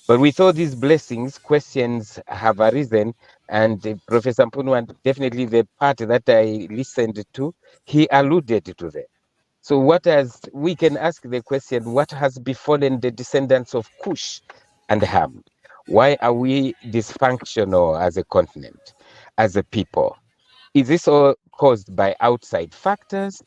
But with all these blessings, questions have arisen, and Professor Mpunwa, definitely the part that I listened to, he alluded to them. So we can ask the question, what has befallen the descendants of Cush and Ham? Why are we dysfunctional as a continent, as a people? Is this all caused by outside factors?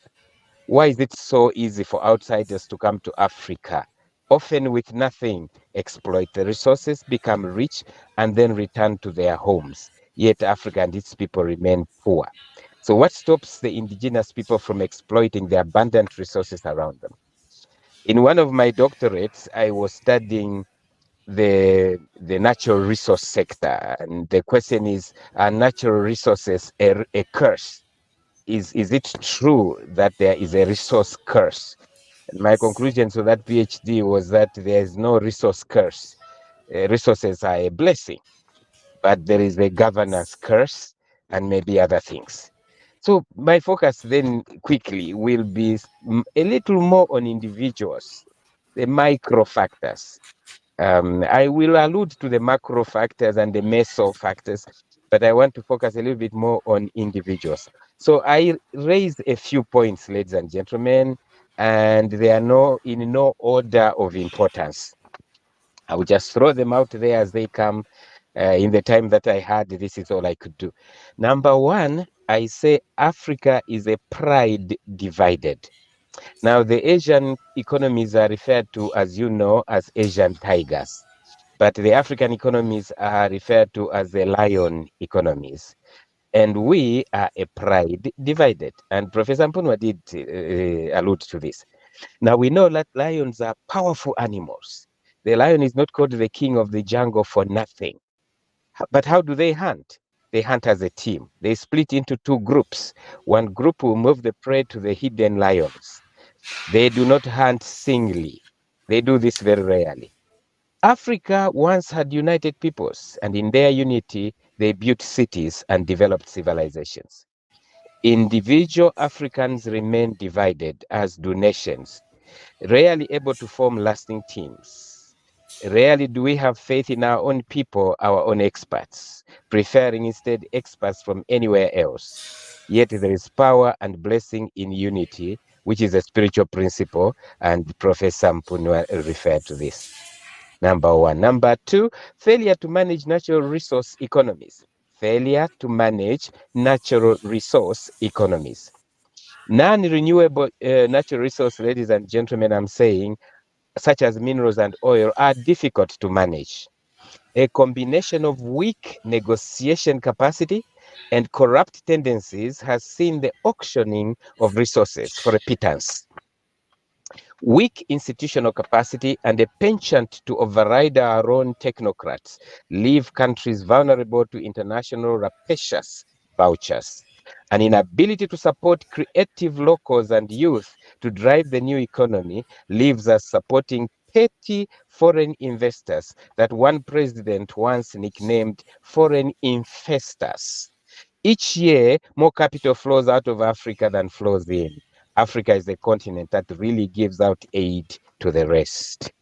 Why is it so easy for outsiders to come to Africa, often with nothing, exploit the resources, become rich, and then return to their homes? Yet Africa and its people remain poor. So what stops the indigenous people from exploiting the abundant resources around them? In one of my doctorates, I was studying the natural resource sector. And the question is, are natural resources a curse? Is it true that there is a resource curse? And my conclusion to that PhD was that there is no resource curse. Resources are a blessing, but there is a governance curse and maybe other things. So my focus then quickly will be a little more on individuals, the micro factors. I will allude to the macro factors and the meso factors, but I want to focus a little bit more on individuals. So I raised a few points, ladies and gentlemen, and they are in no order of importance. I will just throw them out there as they come. In the time that I had, this is all I could do. Number one, I say Africa is a pride divided. Now, the Asian economies are referred to, as you know, as Asian tigers, but the African economies are referred to as the lion economies. And we are a pride divided. And Professor Mpunwa did allude to this. Now, we know that lions are powerful animals. The lion is not called the king of the jungle for nothing. But how do they hunt? They hunt as a team. They split into two groups. One group will move the prey to the hidden lions. They do not hunt singly. They do this very rarely. Africa once had united peoples, and in their unity, they built cities and developed civilizations. Individual Africans remain divided, as do nations, rarely able to form lasting teams. Rarely do we have faith in our own people, our own experts, preferring instead experts from anywhere else. Yet there is power and blessing in unity, which is a spiritual principle, and Professor Mpunwa referred to this. Number one. Number two, failure to manage natural resource economies. Failure to manage natural resource economies. Non-renewable natural resource, ladies and gentlemen, I'm saying, such as minerals and oil, are difficult to manage. A combination of weak negotiation capacity and corrupt tendencies has seen the auctioning of resources for a pittance. Weak institutional capacity and a penchant to override our own technocrats leave countries vulnerable to international rapacious vouchers. An inability to support creative locals and youth to drive the new economy leaves us supporting petty foreign investors that one president once nicknamed foreign infestors. Each year, more capital flows out of Africa than flows in. Africa is the continent that really gives out aid to the rest.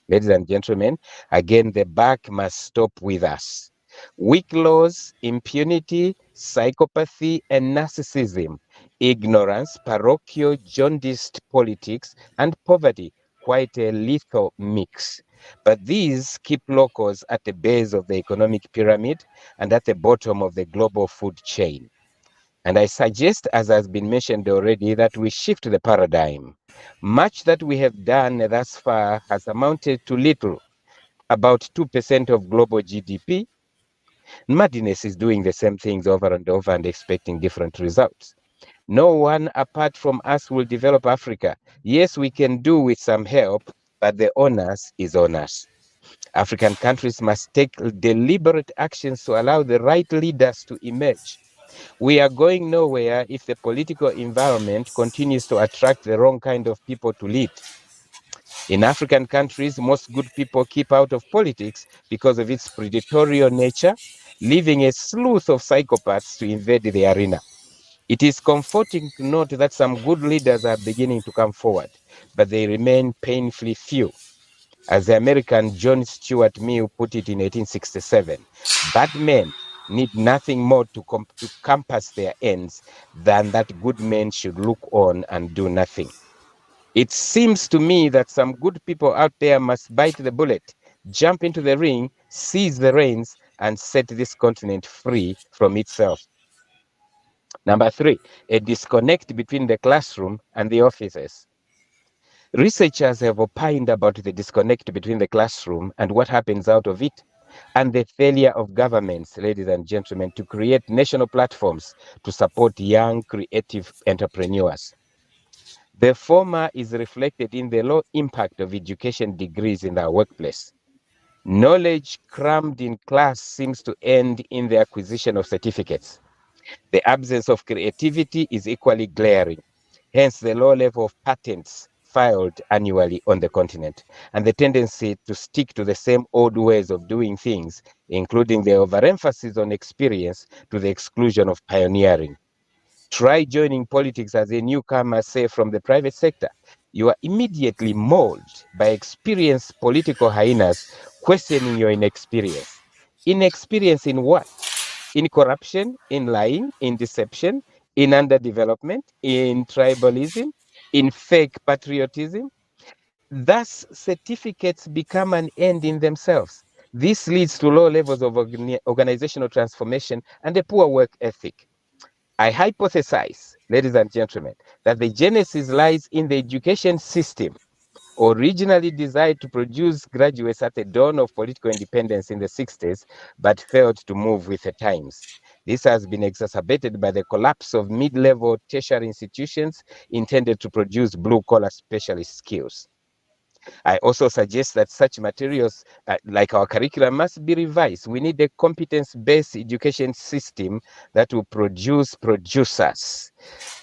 Ladies and gentlemen, again, the buck must stop with us. Weak laws, impunity, psychopathy, and narcissism, ignorance, parochial, jaundiced politics, and poverty, quite a lethal mix. But these keep locals at the base of the economic pyramid and at the bottom of the global food chain. And I suggest, as has been mentioned already, that we shift the paradigm. Much that we have done thus far has amounted to little, about 2% of global GDP. Madness is doing the same things over and over and expecting different results. No one apart from us will develop Africa. Yes, we can do with some help, but the onus is on us. African countries must take deliberate actions to allow the right leaders to emerge. We are going nowhere if the political environment continues to attract the wrong kind of people to lead. In African countries, most good people keep out of politics because of its predatory nature, leaving a sleuth of psychopaths to invade the arena. It is comforting to note that some good leaders are beginning to come forward, but they remain painfully few. As the American John Stuart Mill put it in 1867, bad men need nothing more to compass their ends than that good men should look on and do nothing. It seems to me that some good people out there must bite the bullet, jump into the ring, seize the reins, and set this continent free from itself. Number three, a disconnect between the classroom and the offices. Researchers have opined about the disconnect between the classroom and what happens out of it, and the failure of governments, ladies and gentlemen, to create national platforms to support young creative entrepreneurs. The former is reflected in the low impact of education degrees in our workplace. Knowledge crammed in class seems to end in the acquisition of certificates. The absence of creativity is equally glaring, hence the low level of patents filed annually on the continent, and the tendency to stick to the same old ways of doing things, including the overemphasis on experience to the exclusion of pioneering. Try joining politics as a newcomer, say from the private sector. You are immediately mauled by experienced political hyenas questioning your inexperience. Inexperience in what? In corruption, in lying, in deception, in underdevelopment, in tribalism, in fake patriotism. Thus, certificates become an end in themselves. This leads to low levels of organizational transformation and a poor work ethic. I hypothesize, ladies and gentlemen, that the genesis lies in the education system, originally designed to produce graduates at the dawn of political independence in the 60s, but failed to move with the times. This has been exacerbated by the collapse of mid-level tertiary institutions intended to produce blue-collar specialist skills. I also suggest that such materials, like our curriculum, must be revised. We need a competence-based education system that will produce producers,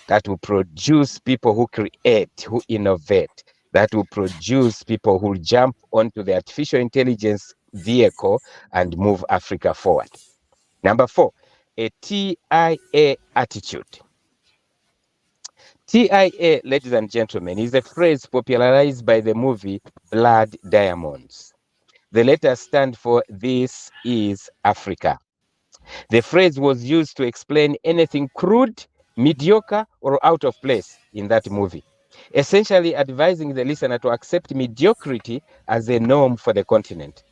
that will produce people who create, who innovate, that will produce people who jump onto the artificial intelligence vehicle and move Africa forward. Number 4, a TIA attitude. TIA, ladies and gentlemen, is a phrase popularized by the movie Blood Diamonds. The letters stand for This is Africa. The phrase was used to explain anything crude, mediocre, or out of place in that movie, essentially advising the listener to accept mediocrity as a norm for the continent.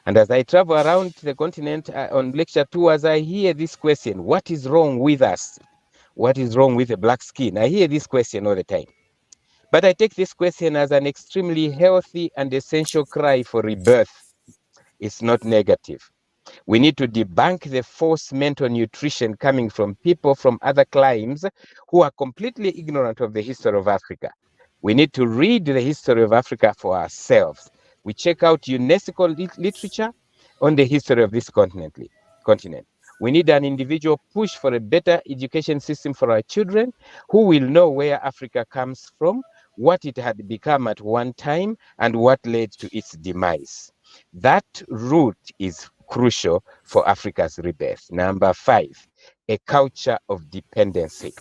And as I travel around the continent on lecture tours, I hear this question: what is wrong with us? What is wrong with the black skin? I hear this question all the time. But I take this question as an extremely healthy and essential cry for rebirth. It's not negative. We need to debunk the false mental nutrition coming from people from other climes who are completely ignorant of the history of Africa. We need to read the history of Africa for ourselves. We check out UNESCO literature on the history of this continent. We need an individual push for a better education system for our children who will know where Africa comes from, what it had become at one time, and what led to its demise. That root is crucial for Africa's rebirth. Number 5, a culture of dependency.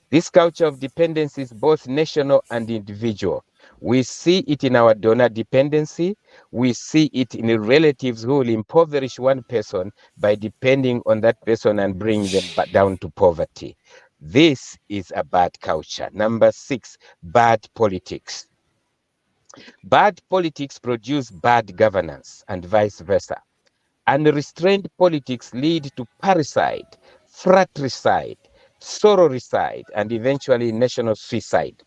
This culture of dependency is both national and individual. We see it in our donor dependency. We see it in relatives who will impoverish one person by depending on that person and bring them down to poverty. This is a bad culture. Number 6, bad politics. Bad politics produce bad governance and vice versa. Unrestrained politics lead to parricide, fratricide, sororicide, and eventually national suicide.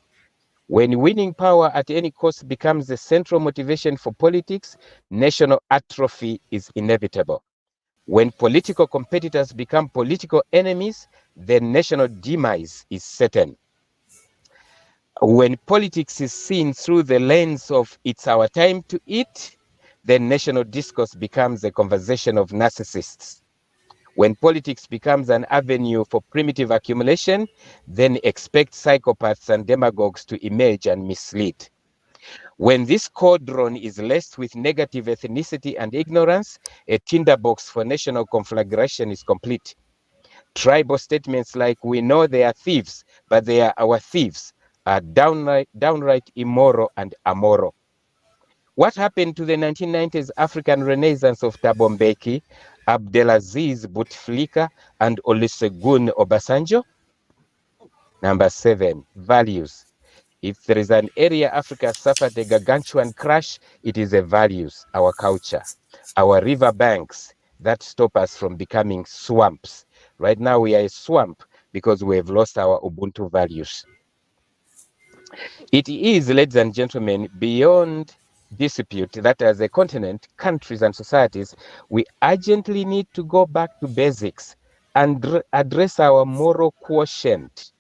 When winning power at any cost becomes the central motivation for politics, national atrophy is inevitable. When political competitors become political enemies, then national demise is certain. When politics is seen through the lens of it's our time to eat, then national discourse becomes a conversation of narcissists. When politics becomes an avenue for primitive accumulation, then expect psychopaths and demagogues to emerge and mislead. When this cauldron is laced with negative ethnicity and ignorance, a tinderbox for national conflagration is complete. Tribal statements like, we know they are thieves, but they are our thieves, are downright immoral and amoral. What happened to the 1990s African Renaissance of Thabo Mbeki, Abdelaziz Bouteflika, and Olusegun Obasanjo? Number 7, values. If there is an area Africa suffered a gargantuan crash, it is the values, our culture, our river banks that stop us from becoming swamps. Right now we are a swamp because we have lost our Ubuntu values. It is, ladies and gentlemen, beyond dispute that as a continent, countries and societies, we urgently need to go back to basics and address our moral quotient.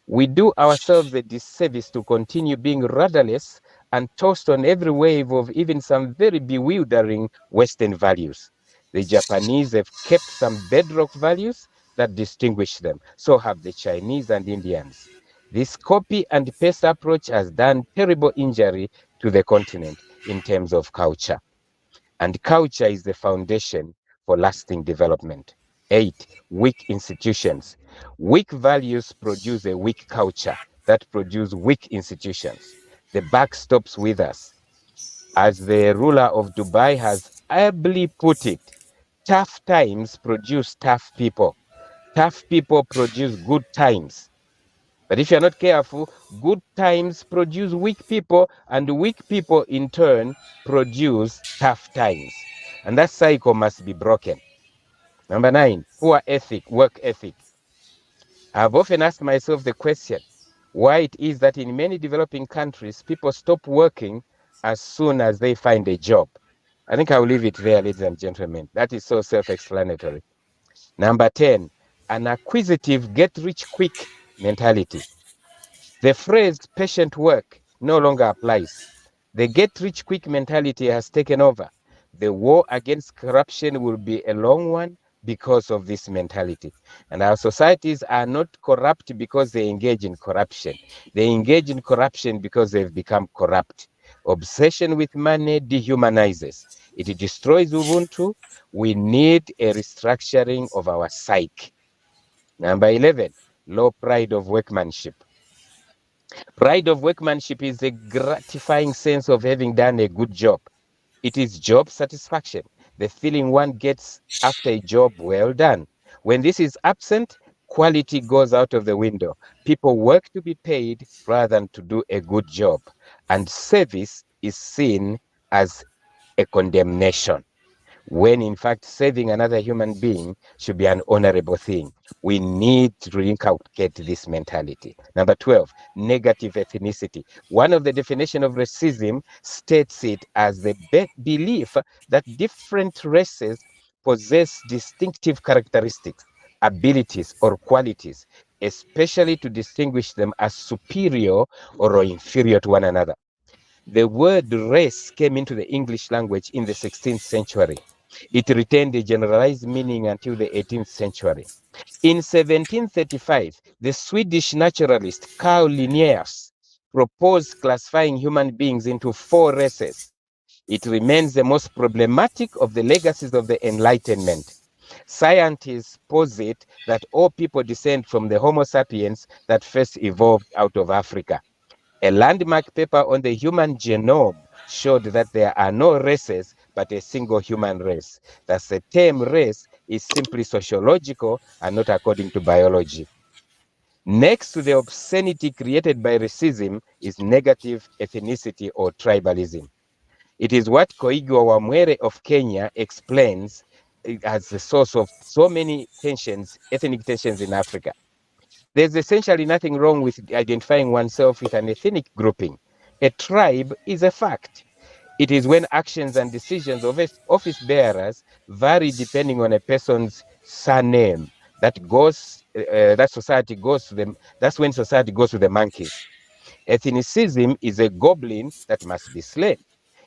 We do ourselves a disservice to continue being rudderless and tossed on every wave of even some very bewildering Western values. The Japanese have kept some bedrock values that distinguish them. So have the Chinese and Indians. This copy and paste approach has done terrible injury to the continent in terms of culture. And culture is the foundation for lasting development. 8, weak institutions. Weak values produce a weak culture that produce weak institutions. The buck stops with us. As the ruler of Dubai has ably put it, tough times produce tough people. Tough people produce good times. But if you're not careful, good times produce weak people, and weak people in turn produce tough times. And that cycle must be broken. Number 9, poor ethic, work ethic. I've often asked myself the question, why it is that in many developing countries, people stop working as soon as they find a job. I think I'll leave it there, ladies and gentlemen. That is so self-explanatory. Number 10, an acquisitive get-rich-quick mentality. The phrase patient work no longer applies. The get-rich-quick mentality has taken over. The war against corruption will be a long one, because of this mentality. And our societies are not corrupt because they engage in corruption. They engage in corruption because they've become corrupt. Obsession with money dehumanizes. It destroys Ubuntu. We need a restructuring of our psyche. Number 11, low pride of workmanship. Pride of workmanship is a gratifying sense of having done a good job. It is job satisfaction, the feeling one gets after a job well done. When this is absent, quality goes out of the window. People work to be paid rather than to do a good job. And service is seen as a condemnation, when in fact saving another human being should be an honorable thing. We need to inculcate this mentality. Number 12, negative ethnicity. One of the definition of racism states it as the belief that different races possess distinctive characteristics, abilities, or qualities, especially to distinguish them as superior or inferior to one another. The word race came into the English language in the 16th century. It retained a generalized meaning until the 18th century. In 1735, the Swedish naturalist Carl Linnaeus proposed classifying human beings into 4 races. It remains the most problematic of the legacies of the Enlightenment. Scientists posit that all people descend from the Homo sapiens that first evolved out of Africa. A landmark paper on the human genome showed that there are no races but a single human race. Thus, the term race is simply sociological and not according to biology. Next to the obscenity created by racism is negative ethnicity or tribalism. It is what Koigo Wamwere of Kenya explains as the source of so many tensions, ethnic tensions in Africa. There's essentially nothing wrong with identifying oneself with an ethnic grouping. A tribe is a fact. It is when actions and decisions of office bearers vary depending on a person's surname that society goes to them. That's when society goes to the monkeys. Ethnicism is a goblin that must be slain.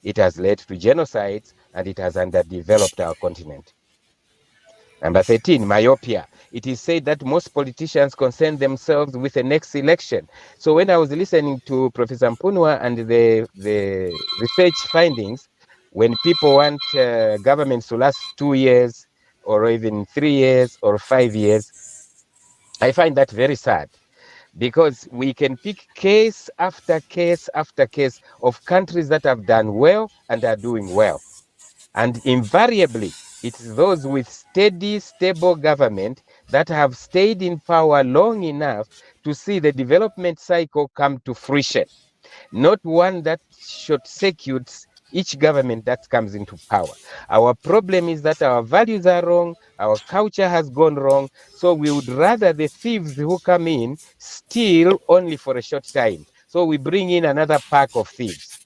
It has led to genocides and it has underdeveloped our continent. Number 13, myopia. It is said that most politicians concern themselves with the next election. So when I was listening to Professor Mpunwa and the research findings, when people want governments to last 2 years or even 3 years or 5 years, I find that very sad, because we can pick case after case after case of countries that have done well and are doing well. And invariably, it's those with steady, stable government that have stayed in power long enough to see the development cycle come to fruition, not one that short circuits each government that comes into power. Our problem is that our values are wrong, our culture has gone wrong, so we would rather the thieves who come in steal only for a short time. So we bring in another pack of thieves.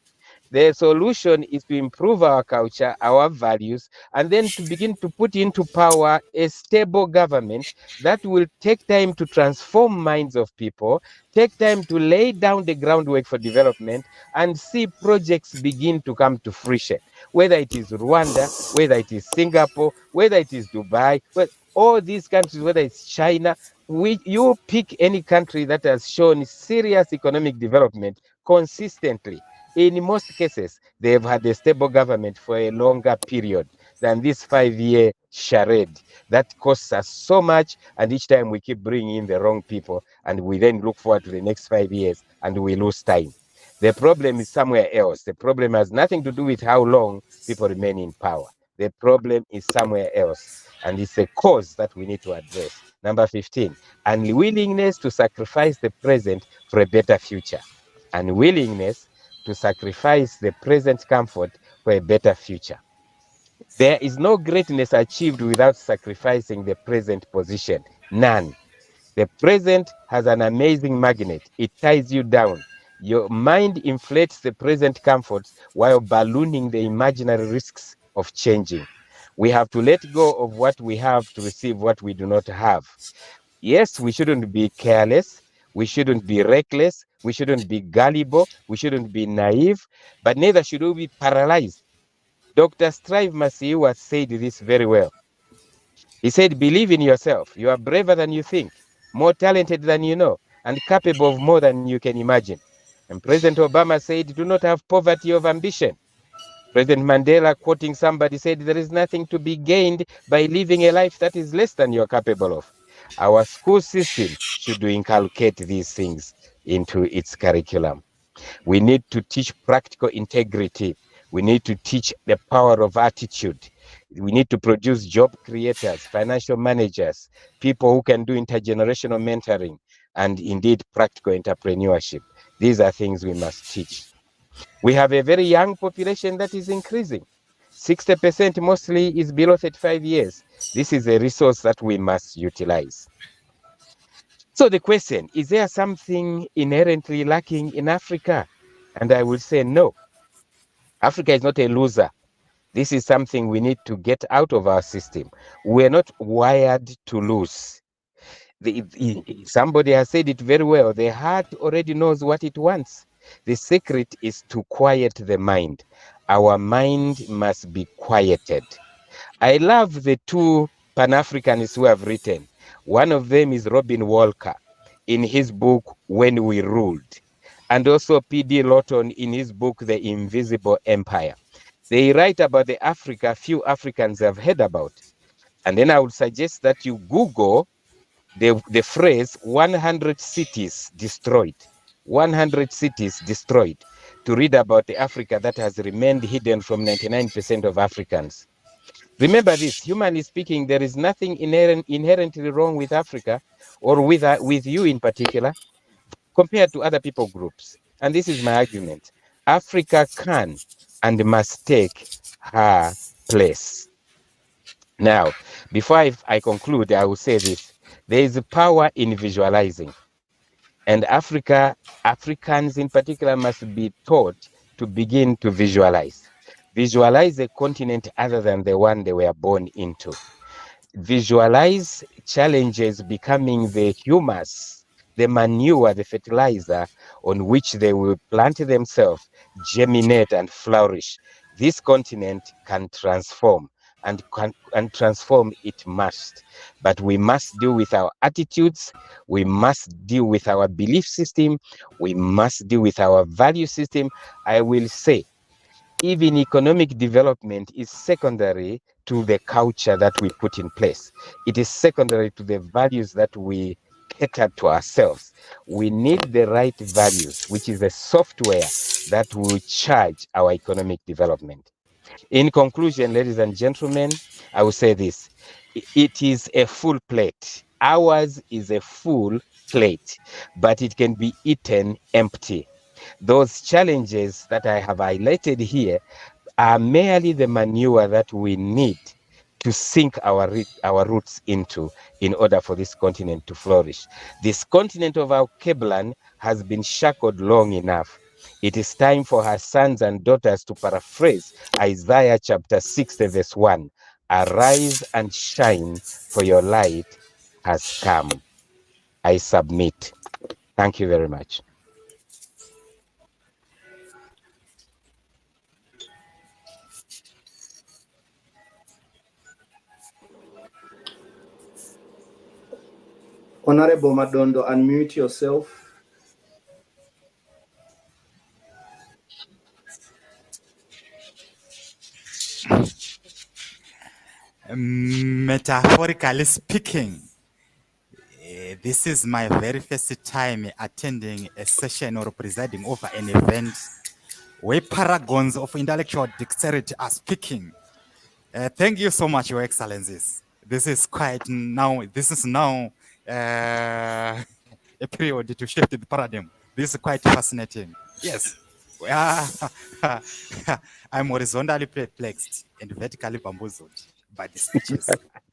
The solution is to improve our culture, our values, and then to begin to put into power a stable government that will take time to transform minds of people, take time to lay down the groundwork for development, and see projects begin to come to fruition. Whether it is Rwanda, whether it is Singapore, whether it is Dubai, well, all these countries, whether it's China, you pick any country that has shown serious economic development consistently. In most cases, they've had a stable government for a longer period than this 5-year charade that costs us so much, and each time we keep bringing in the wrong people, and we then look forward to the next 5 years, and we lose time. The problem is somewhere else. The problem has nothing to do with how long people remain in power. The problem is somewhere else, and it's a cause that we need to address. Number 15, unwillingness to sacrifice the present for a better future. Unwillingness to sacrifice the present comfort for a better future. There is no greatness achieved without sacrificing the present position. None. The present has an amazing magnet. It ties you down. Your mind inflates the present comforts while ballooning the imaginary risks of changing. We have to let go of what we have to receive what we do not have. Yes, we shouldn't be careless. We shouldn't be reckless. We shouldn't be gullible. We shouldn't be naive, but neither should we be paralyzed. Dr. Strive Masiwa said this very well. He said, believe in yourself. You are braver than you think, more talented than you know, and capable of more than you can imagine. And President Obama said, do not have poverty of ambition. President Mandela, quoting somebody, said, there is nothing to be gained by living a life that is less than you're capable of. Our school system should inculcate these things into its curriculum. We need to teach practical integrity. We need to teach the power of attitude. We need to produce job creators, financial managers, people who can do intergenerational mentoring, and indeed practical entrepreneurship. These are things we must teach. We have a very young population that is increasing. 60% mostly is below 35 years. This is a resource that we must utilize. So the question, is there something inherently lacking in Africa? And I will say no. Africa is not a loser. This is something we need to get out of our system. We're not wired to lose. Somebody has said it very well. The heart already knows what it wants. The secret is to quiet the mind. Our mind must be quieted. I love the two Pan-Africanists who have written. One of them is Robin Walker in his book, When We Ruled, and also P.D. Lawton in his book, The Invisible Empire. They write about the Africa few Africans have heard about. And then I would suggest that you Google the phrase 100 cities destroyed, 100 cities destroyed, to read about the Africa that has remained hidden from 99% of Africans. Remember this, humanly speaking, there is nothing inherently wrong with Africa or with you in particular compared to other people groups. And this is my argument. Africa can and must take her place. Now, before I conclude, I will say this. There is power in visualizing. And Africans in particular must be taught to begin to visualize. Visualize a continent other than the one they were born into. Visualize challenges becoming the humus, the manure, the fertilizer on which they will plant themselves, germinate and flourish. This continent can transform, and transform it must. But we must deal with our attitudes, we must deal with our belief system, we must deal with our value system. I will say, even economic development is secondary to the culture that we put in place. It is secondary to the values that we cater to ourselves. We need the right values, which is the software that will charge our economic development. In conclusion, ladies and gentlemen, I will say this. It is a full plate. Ours is a full plate, but it can be eaten empty. Those challenges that I have highlighted here are merely the manure that we need to sink our roots into in order for this continent to flourish. This continent of our Keblan has been shackled long enough. It is time for her sons and daughters to paraphrase Isaiah chapter 60, verse 1. Arise and shine, for your light has come. I submit. Thank you very much. Honorable Madondo, unmute yourself. Metaphorically speaking, this is my very first time attending a session or presiding over an event where paragons of intellectual dexterity are speaking. Thank you so much, Your Excellencies. This is now a period to shift the paradigm. This is quite fascinating. Yes. I'm horizontally perplexed and vertically bamboozled by the speeches.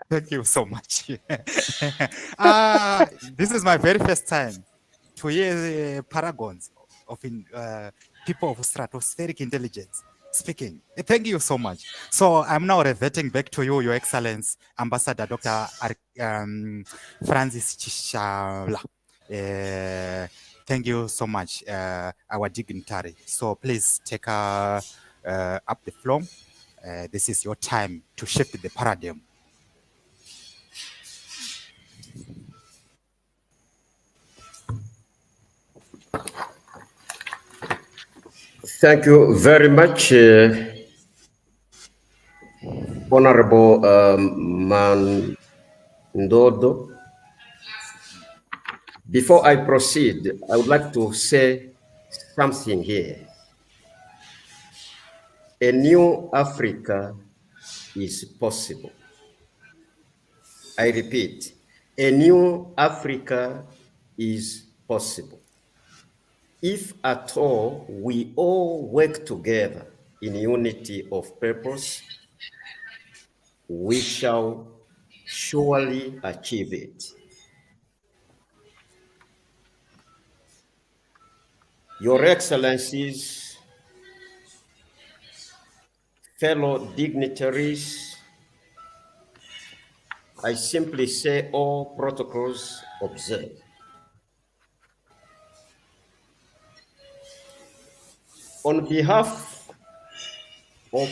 Thank you so much. This is my very first time to hear paragons of people of stratospheric intelligence speaking. Thank you so much. So I'm now reverting back to you, Your Excellence, Ambassador Dr. Francis Chishala. Thank you so much, our dignitary. So please take up the floor. This is your time to shift the paradigm. Thank you very much, Honorable Mandodo. Before I proceed, I would like to say something here. A new Africa is possible. I repeat, a new Africa is possible. If at all we all work together in unity of purpose, we shall surely achieve it. Your Excellencies, fellow dignitaries, I simply say all protocols observed. On behalf of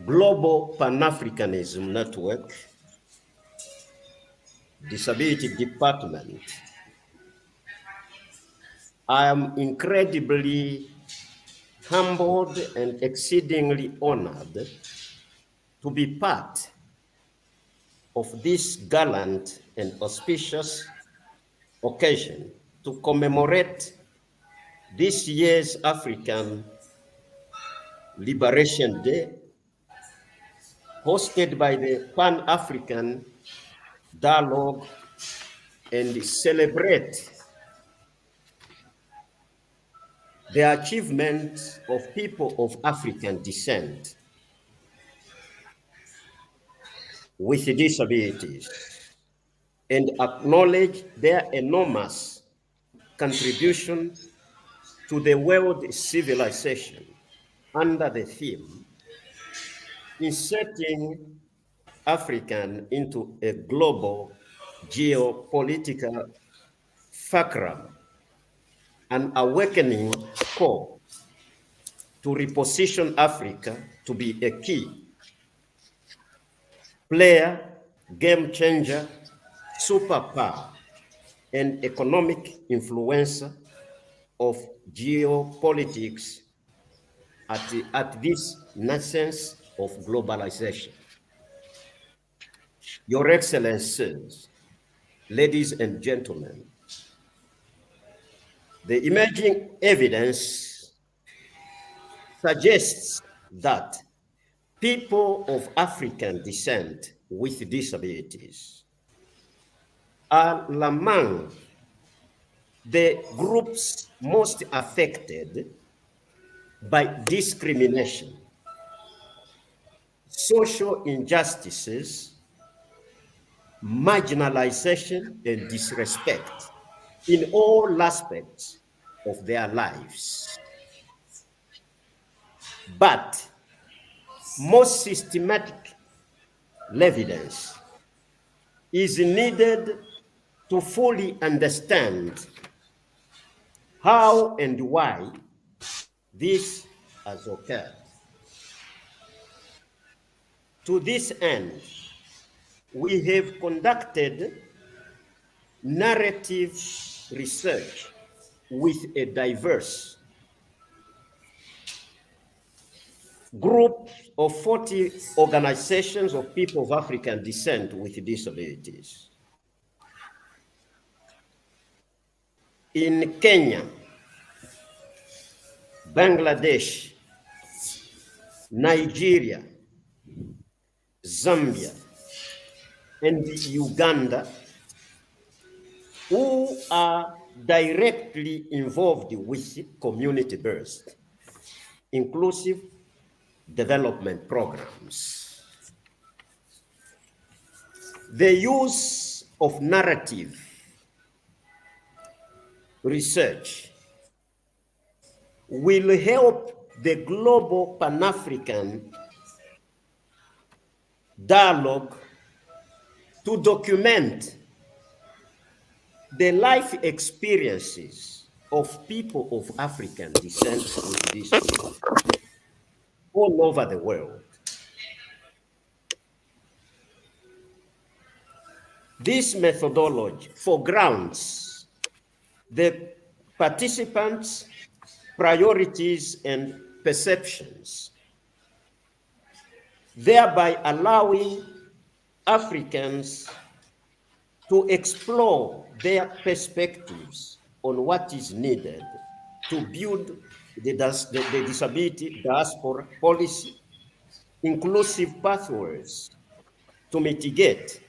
Global Pan-Africanism Network, Disability Department, I am incredibly humbled and exceedingly honored to be part of this gallant and auspicious occasion to commemorate this year's African Liberation Day, hosted by the Pan-African Dialogue, and celebrate the achievements of people of African descent with disabilities and acknowledge their enormous contribution to the world civilization under the theme inserting African into a global geopolitical fulcrum, an awakening call to reposition Africa to be a key player, game changer, superpower, and economic influencer of geopolitics at this nascence of globalization. Your Excellencies, ladies and gentlemen, the emerging evidence suggests that people of African descent with disabilities are among the groups most affected by discrimination, social injustices, marginalization, and disrespect in all aspects of their lives. But more systematic evidence is needed to fully understand how and why this has occurred. To this end, we have conducted narrative research with a diverse group of 40 organizations of people of African descent with disabilities. In Kenya, Bangladesh, Nigeria, Zambia, and Uganda, who are directly involved with community-based, inclusive development programs. The use of narrative research will help the global Pan-African dialogue to document the life experiences of people of African descent with disabilities all over the world. This methodology foregrounds the participants priorities, and perceptions, thereby allowing Africans to explore their perspectives on what is needed to build the disability diaspora policy, inclusive pathways to mitigate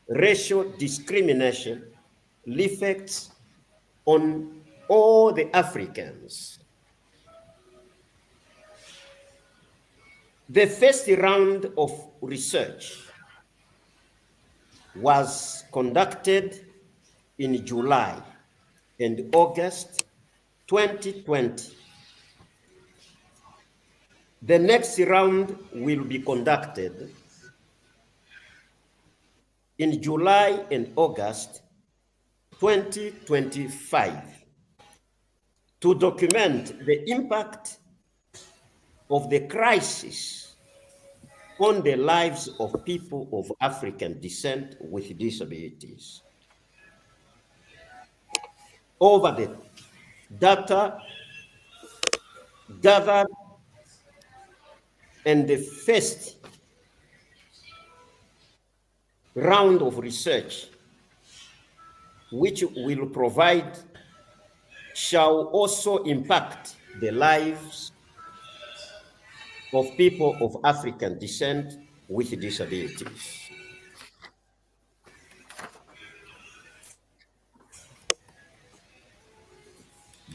racial discrimination effects on all the Africans. The first round of research was conducted in July and August 2020. The next round will be conducted in July and August 2025 to document the impact of the crisis on the lives of people of African descent with disabilities. Over the data gathered and the first round of research, which will provide, shall also impact the lives of people of African descent with disabilities.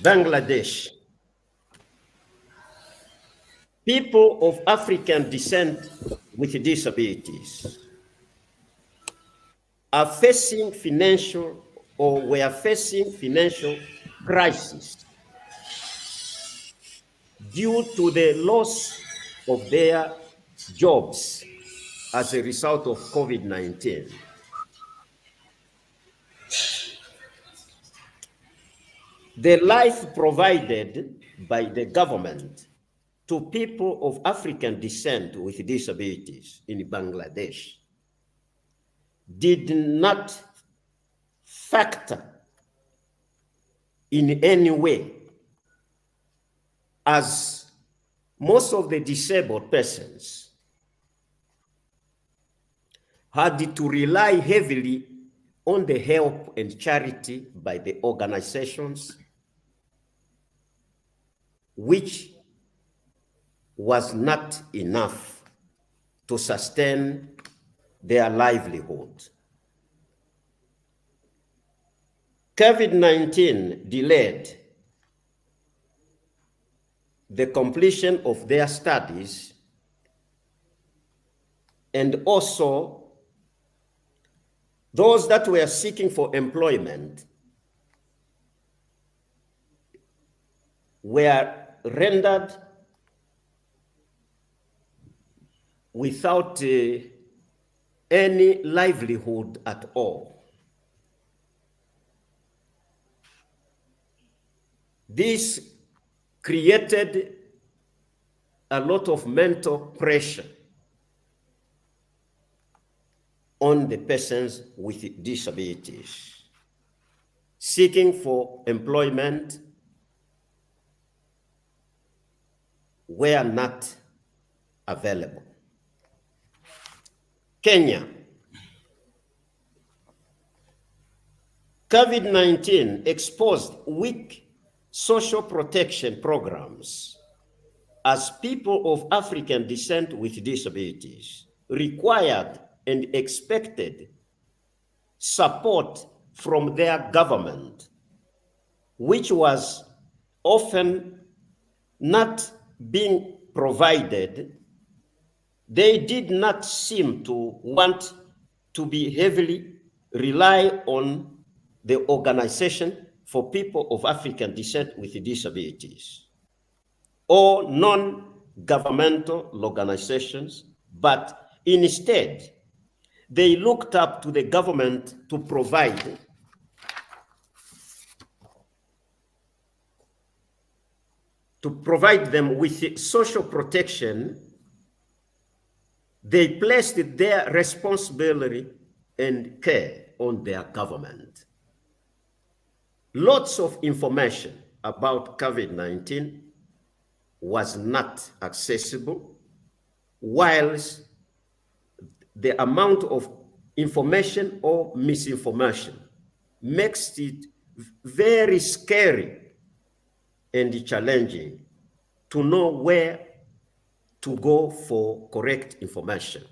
Bangladesh. People of African descent with disabilities are facing financial or were facing financial crisis due to the loss of their jobs as a result of COVID-19. The life provided by the government to people of African descent with disabilities in Bangladesh did not factor in any way, as most of the disabled persons had to rely heavily on the help and charity by the organizations, which was not enough to sustain their livelihood. COVID-19 delayed the completion of their studies, and also those that were seeking for employment were rendered without any livelihood at all. This created a lot of mental pressure on the persons with disabilities seeking for employment were not available. Kenya. COVID-19 exposed weak social protection programs as people of African descent with disabilities required and expected support from their government, which was often not being provided. They did not seem to want to be heavily rely on the Organization for People of African Descent with Disabilities or non-governmental organizations, but instead, they looked up to the government to provide them with social protection. They placed their responsibility and care on their government. Lots of information about COVID-19 was not accessible, whilst the amount of information or misinformation makes it very scary and challenging to know where to go for correct information.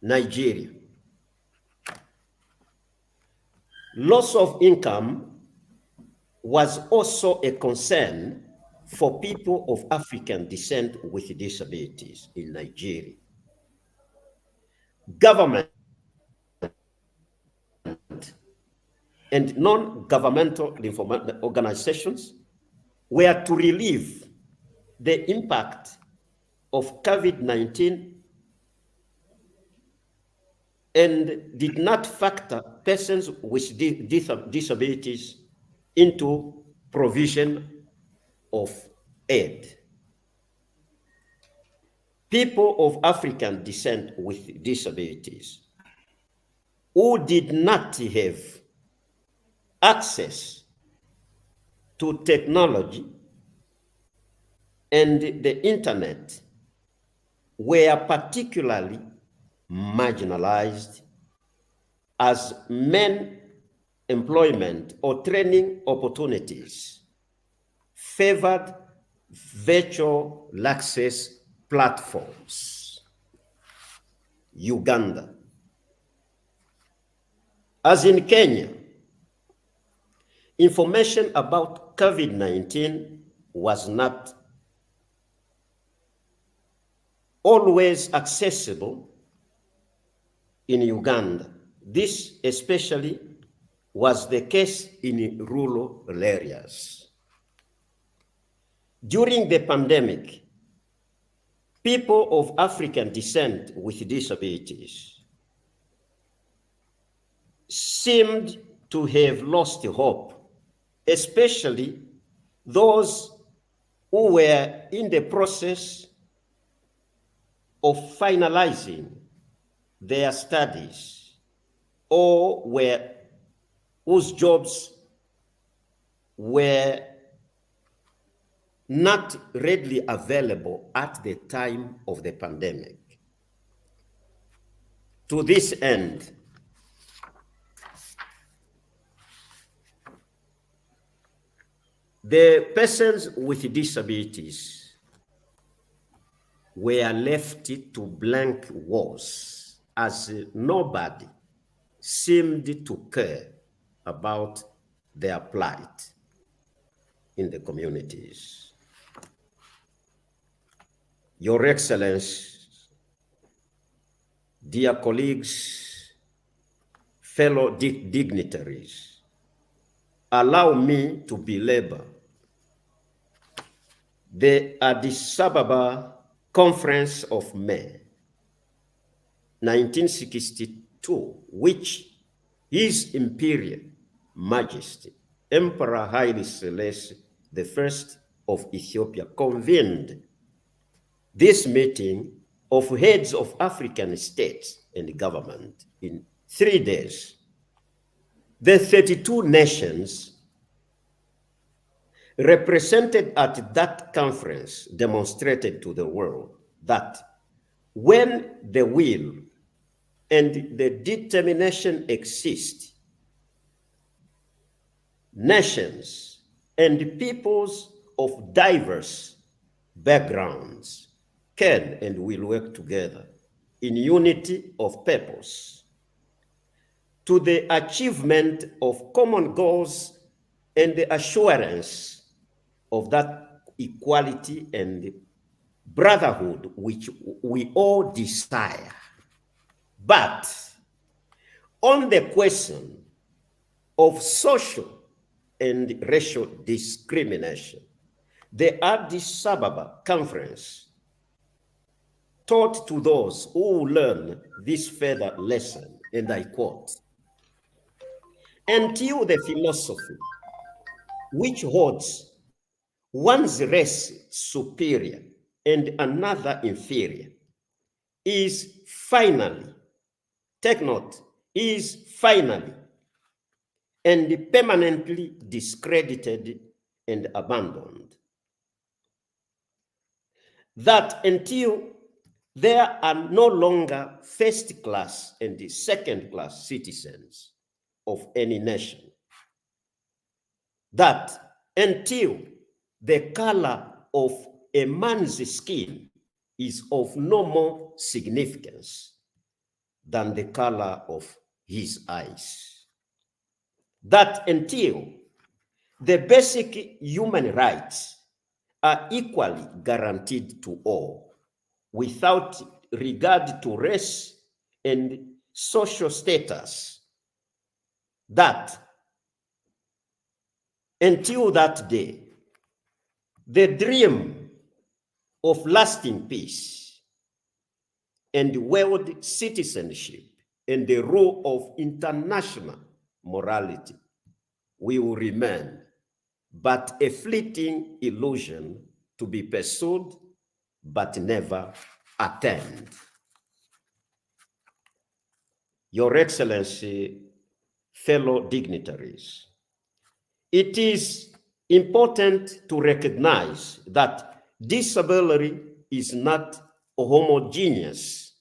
Nigeria. Loss of income was also a concern for people of African descent with disabilities in Nigeria. Government and non-governmental organizations were to relieve the impact of COVID-19 and did not factor persons with disabilities into provision of aid. People of African descent with disabilities who did not have access to technology and the internet were particularly marginalized, as men employment or training opportunities favored virtual access platforms. Uganda. As in Kenya, information about COVID-19 was not always accessible in Uganda. This especially was the case in rural areas. During the pandemic, people of African descent with disabilities seemed to have lost hope, especially those who were in the process of finalizing their studies or whose jobs were not readily available at the time of the pandemic. To this end, the persons with disabilities were left to blank walls, as nobody seemed to care about their plight in the communities. Your Excellency, dear colleagues, fellow dignitaries, allow me to belabor the Addis Ababa Conference of May 1962, which His Imperial Majesty Emperor Haile Selassie I of Ethiopia convened this meeting of heads of African states and government in 3 days. The 32 nations represented at that conference demonstrated to the world that when the will and the determination exist, nations and peoples of diverse backgrounds can and will work together in unity of purpose to the achievement of common goals and the assurance of that equality and brotherhood which we all desire. But on the question of social and racial discrimination, the Addis Ababa Conference taught to those who learn this further lesson, and I quote, "Until the philosophy which holds one's race superior and another inferior is finally, take note, is finally and permanently discredited and abandoned. That until there are no longer first class and second class citizens of any nation. That until the color of a man's skin is of no more significance than the color of his eyes. That until the basic human rights are equally guaranteed to all without regard to race and social status. That until that day, the dream of lasting peace and world citizenship and the rule of international morality will remain but a fleeting illusion to be pursued but never attained. Your Excellency, fellow dignitaries, it is important to recognize that disability is not homogeneous.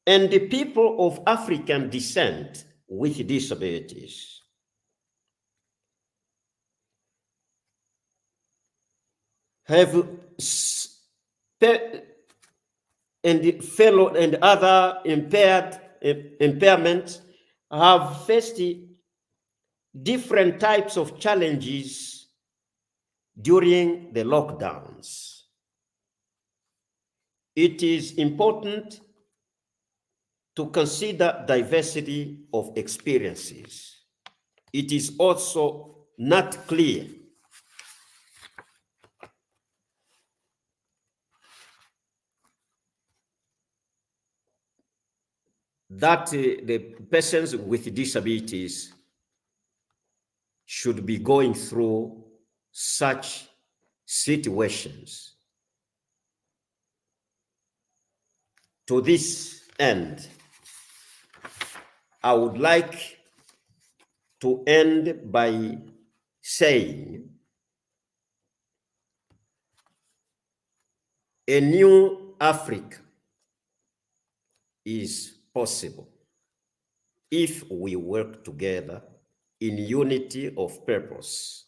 And the people of African descent with disabilities have and fellow and other impairments have faced different types of challenges during the lockdowns. It is important to consider diversity of experiences. It is also not clear that the persons with disabilities should be going through such situations. To this end, I would like to end by saying a new Africa is possible if we work together in unity of purpose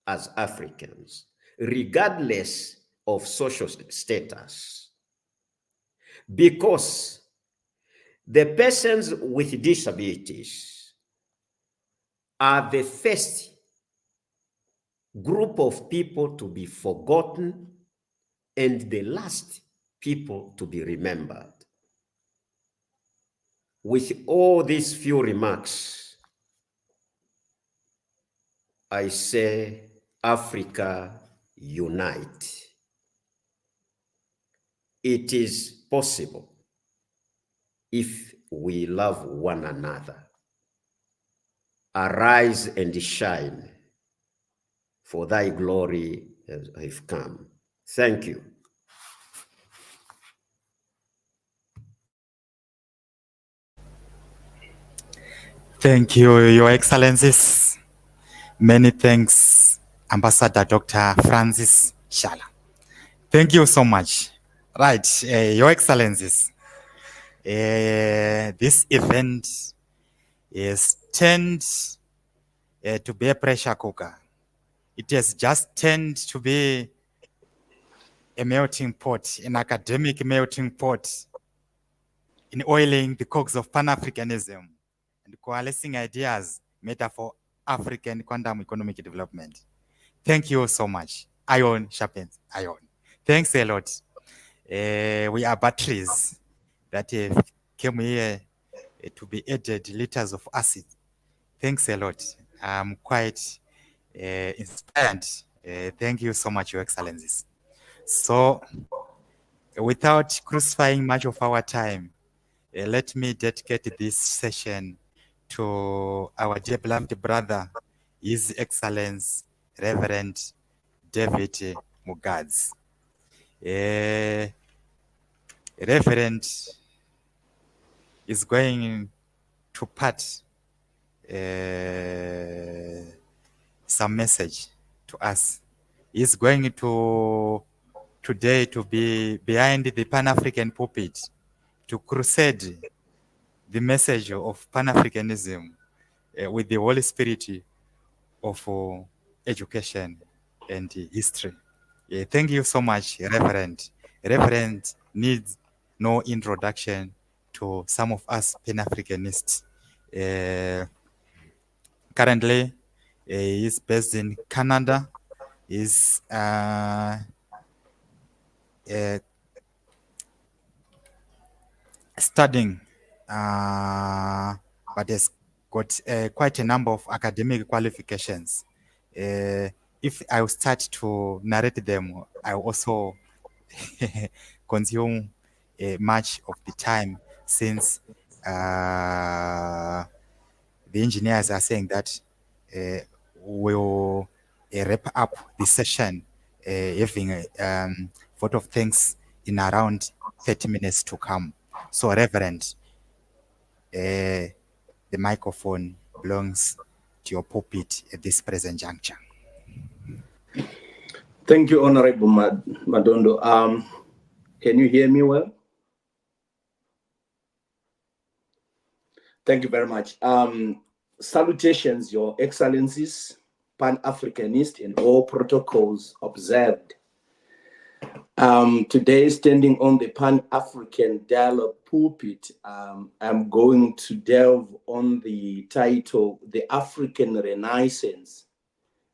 as Africans, regardless of social status. Because the persons with disabilities are the first group of people to be forgotten and the last people to be remembered. With all these few remarks, I say, Africa, unite. It is possible if we love one another. Arise and shine, for thy glory has come. Thank you. Thank you, Your Excellencies. Many thanks, Ambassador Dr. Francis Shala. Thank you so much. Right, Your Excellencies, this event is turned to be a pressure cooker. It has just turned to be a melting pot, an academic melting pot in oiling the cogs of Pan-Africanism and coalescing ideas made for African quantum economic development. Thank you so much. Iron sharpens iron. Thanks a lot. We are batteries that came here to be added liters of acid. Thanks a lot. I'm quite inspired. Thank you so much, Your Excellencies. So, without crucifying much of our time, let me dedicate this session to our dear beloved brother, His Excellence, Reverend David Mugads. Reverend is going to part some message to us. He's going to today to be behind the Pan-African pulpit to crusade the message of Pan-Africanism with the Holy Spirit of education and history. Thank you so much, Reverend. Reverend needs no introduction to some of us Pan-Africanists. Currently, he is based in Canada. Is studying, but has got quite a number of academic qualifications. If I will start to narrate them, I will also consume much of the time, since the engineers are saying that we'll wrap up the session having a lot of things in around 30 minutes to come. So, Reverend, the microphone belongs to your pulpit at this present juncture. Thank you, Honorable Madondo. Can you hear me well? Thank you very much. Salutations, Your Excellencies, Pan-Africanist, and all protocols observed. Today, standing on the Pan-African Dialogue pulpit, I'm going to delve on the title, The African Renaissance,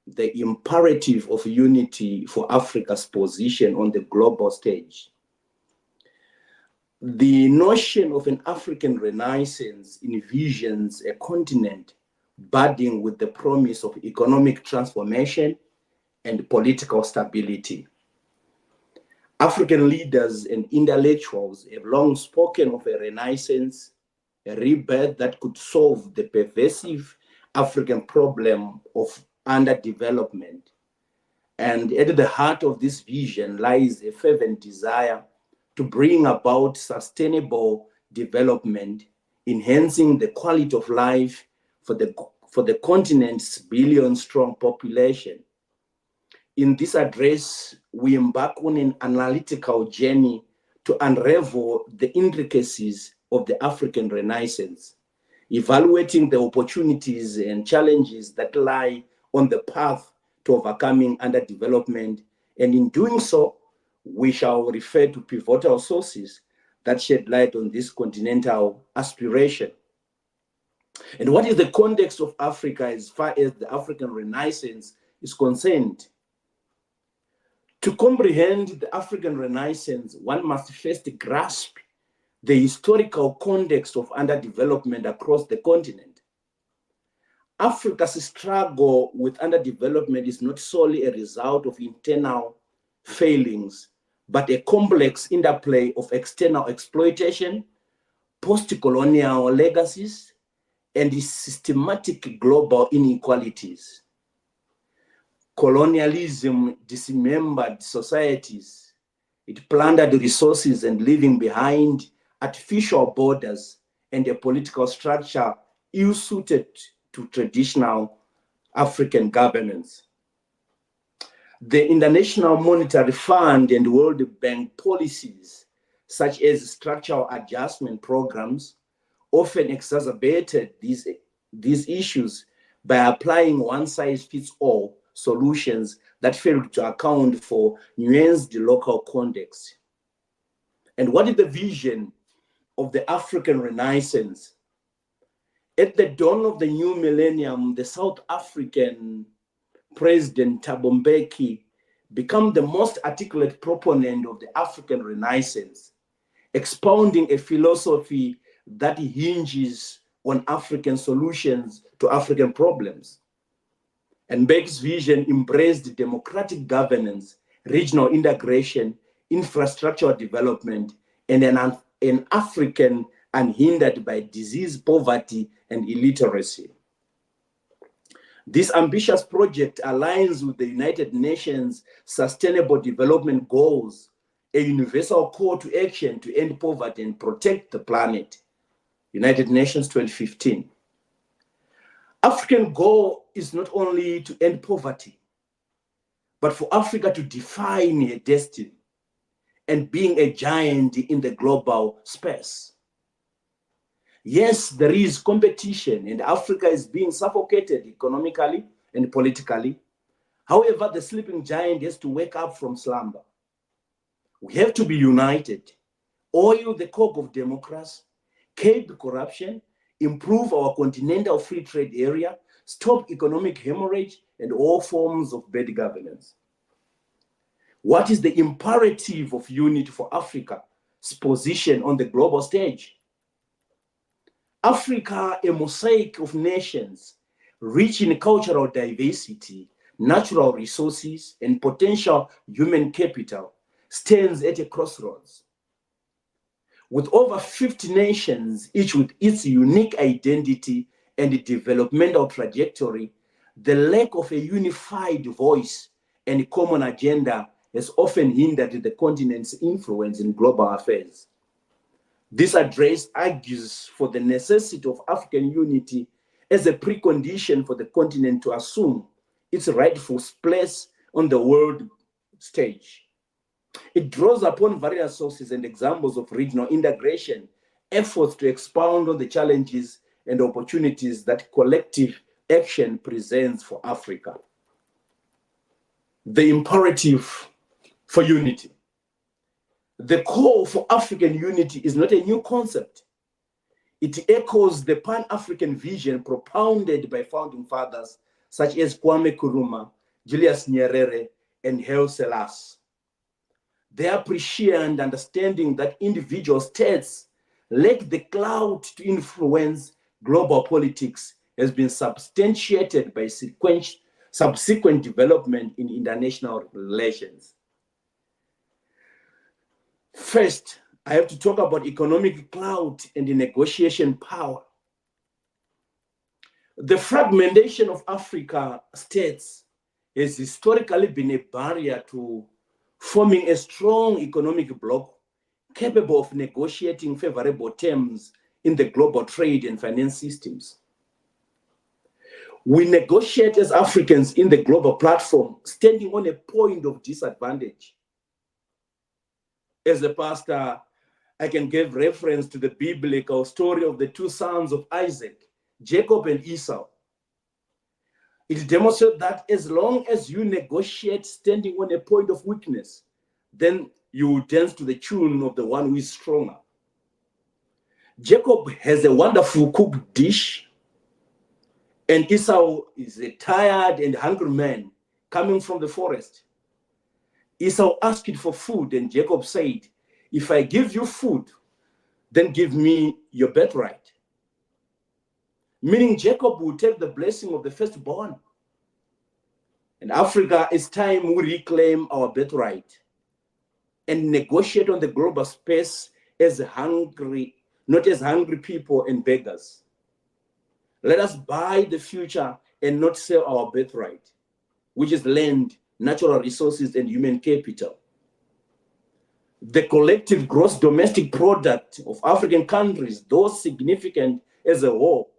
the imperative of unity for Africa's position on the global stage. The notion of an African Renaissance envisions a continent budding with the promise of economic transformation and political stability. African leaders and intellectuals have long spoken of a renaissance, a rebirth that could solve the pervasive African problem of underdevelopment. And at the heart of this vision lies a fervent desire to bring about sustainable development, enhancing the quality of life for the continent's billion-strong population. In this address, we embark on an analytical journey to unravel the intricacies of the African Renaissance, evaluating the opportunities and challenges that lie on the path to overcoming underdevelopment. And in doing so, we shall refer to pivotal sources that shed light on this continental aspiration. And what is the context of Africa as far as the African Renaissance is concerned? To comprehend the African Renaissance, one must first grasp the historical context of underdevelopment across the continent. Africa's struggle with underdevelopment is not solely a result of internal failings, but a complex interplay of external exploitation, post-colonial legacies, and systematic global inequalities. Colonialism dismembered societies. It plundered resources and leaving behind artificial borders and a political structure ill-suited to traditional African governance. The International Monetary Fund and World Bank policies, such as structural adjustment programs, often exacerbated these issues by applying one-size-fits-all solutions that failed to account for nuanced local context. And what is the vision of the African Renaissance? At the dawn of the new millennium, the South African President Thabo Mbeki became the most articulate proponent of the African Renaissance, expounding a philosophy that hinges on African solutions to African problems. And Mbeki's vision embraced democratic governance, regional integration, infrastructural development, and an African unhindered by disease, poverty, and illiteracy. This ambitious project aligns with the United Nations Sustainable Development Goals, a universal call to action to end poverty and protect the planet. United Nations 2015. African goal is not only to end poverty, but for Africa to define her destiny and being a giant in the global space. Yes, there is competition and Africa is being suffocated economically and politically. However, the sleeping giant has to wake up from slumber. We have to be united, oil the coke of democracy, curb corruption, improve our continental free trade area, stop economic hemorrhage and all forms of bad governance. What is the imperative of unity for Africa's position on the global stage? Africa, a mosaic of nations, rich in cultural diversity, natural resources, and potential human capital, stands at a crossroads. With over 50 nations, each with its unique identity and developmental trajectory, the lack of a unified voice and common agenda has often hindered the continent's influence in global affairs. This address argues for the necessity of African unity as a precondition for the continent to assume its rightful place on the world stage. It draws upon various sources and examples of regional integration, efforts to expound on the challenges and opportunities that collective action presents for Africa. The imperative for unity. The call for African unity is not a new concept. It echoes the Pan-African vision propounded by founding fathers such as Kwame Nkrumah, Julius Nyerere, and Haile Selassie. Their prescient understanding that individual states lack the clout to influence global politics has been substantiated by subsequent development in international relations. First, I have to talk about economic clout and the negotiation power. The fragmentation of Africa states has historically been a barrier to forming a strong economic bloc capable of negotiating favorable terms in the global trade and finance systems. We negotiate as Africans in the global platform, standing on a point of disadvantage. As a pastor, I can give reference to the biblical story of the two sons of Isaac, Jacob and Esau. It demonstrates that as long as you negotiate standing on a point of weakness, then you will dance to the tune of the one who is stronger. Jacob has a wonderful cooked dish, and Esau is a tired and hungry man coming from the forest. Esau asked for food, and Jacob said, "If I give you food, then give me your birthright." Meaning Jacob will take the blessing of the firstborn. In Africa, it's time we reclaim our birthright and negotiate on the global space as hungry, not as hungry people and beggars. Let us buy the future and not sell our birthright, which is land, natural resources, and human capital. The collective gross domestic product of African countries, though significant as a whole,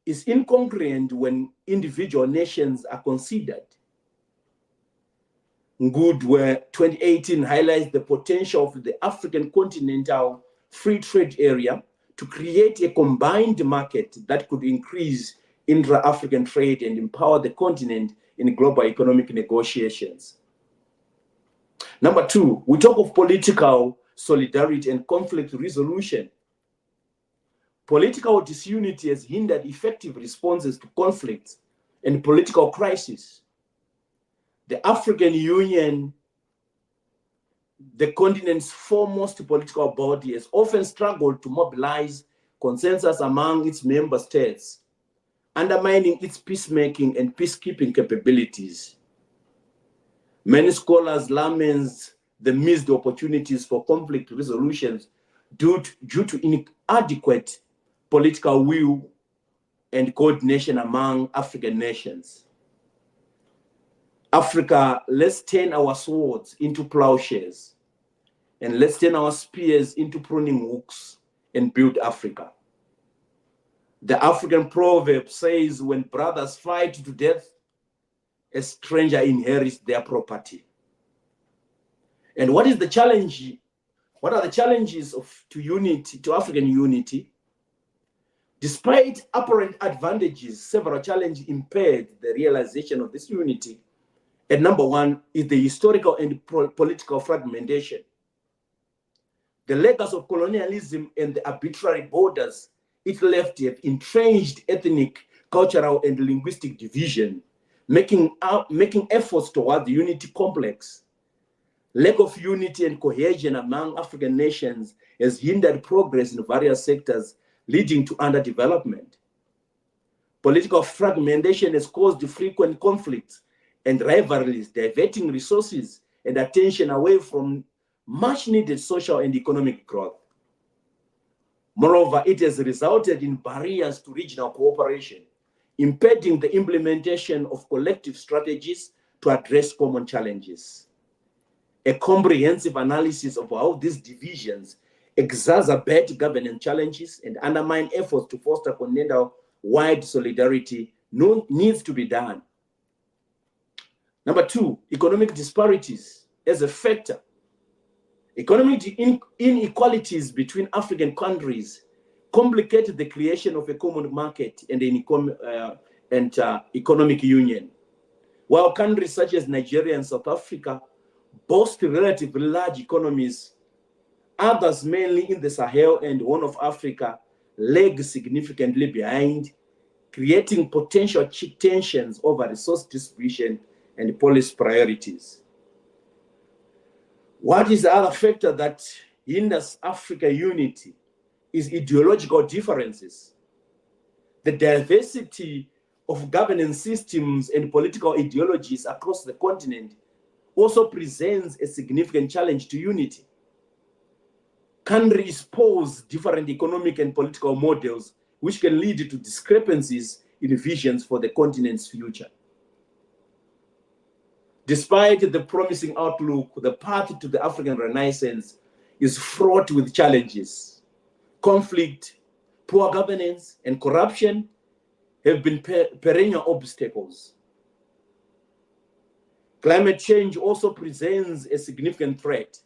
is incongruent when individual nations are considered. Good, where 2018 highlights the potential of the African continental free trade area to create a combined market that could increase intra-African trade and empower the continent in global economic negotiations. Number two, we talk of political solidarity and conflict resolution. Political disunity has hindered effective responses to conflicts and political crises. The African Union, the continent's foremost political body, has often struggled to mobilize consensus among its member states, undermining its peacemaking and peacekeeping capabilities. Many scholars lament the missed opportunities for conflict resolutions due to inadequate political will and coordination among African nations. Africa, let's turn our swords into plowshares, and let's turn our spears into pruning hooks and build Africa. The African proverb says, when brothers fight to death, a stranger inherits their property. And what is the challenge? What are the challenges to African unity? Despite apparent advantages, several challenges impaired the realization of this unity. And number one is the historical and political fragmentation. The legacy of colonialism and the arbitrary borders it left have entrenched ethnic, cultural, and linguistic division, making efforts toward the unity complex. Lack of unity and cohesion among African nations has hindered progress in various sectors, leading to underdevelopment. Political fragmentation has caused frequent conflicts and rivalries, diverting resources and attention away from much needed social and economic growth. Moreover, it has resulted in barriers to regional cooperation, impeding the implementation of collective strategies to address common challenges. A comprehensive analysis of how these divisions exacerbate governance challenges and undermine efforts to foster continental-wide solidarity needs to be done. Number two, economic disparities as a factor. Economic inequalities between African countries complicate the creation of a common market and economic union. While countries such as Nigeria and South Africa boast relatively large economies, others, mainly in the Sahel and Horn of Africa, lag significantly behind, creating potential tensions over resource distribution and policy priorities. What is the other factor that hinders African unity is ideological differences. The diversity of governance systems and political ideologies across the continent also presents a significant challenge to unity. Countries pose different economic and political models, which can lead to discrepancies in visions for the continent's future. Despite the promising outlook, the path to the African Renaissance is fraught with challenges. Conflict, poor governance, and corruption have been perennial obstacles. Climate change also presents a significant threat,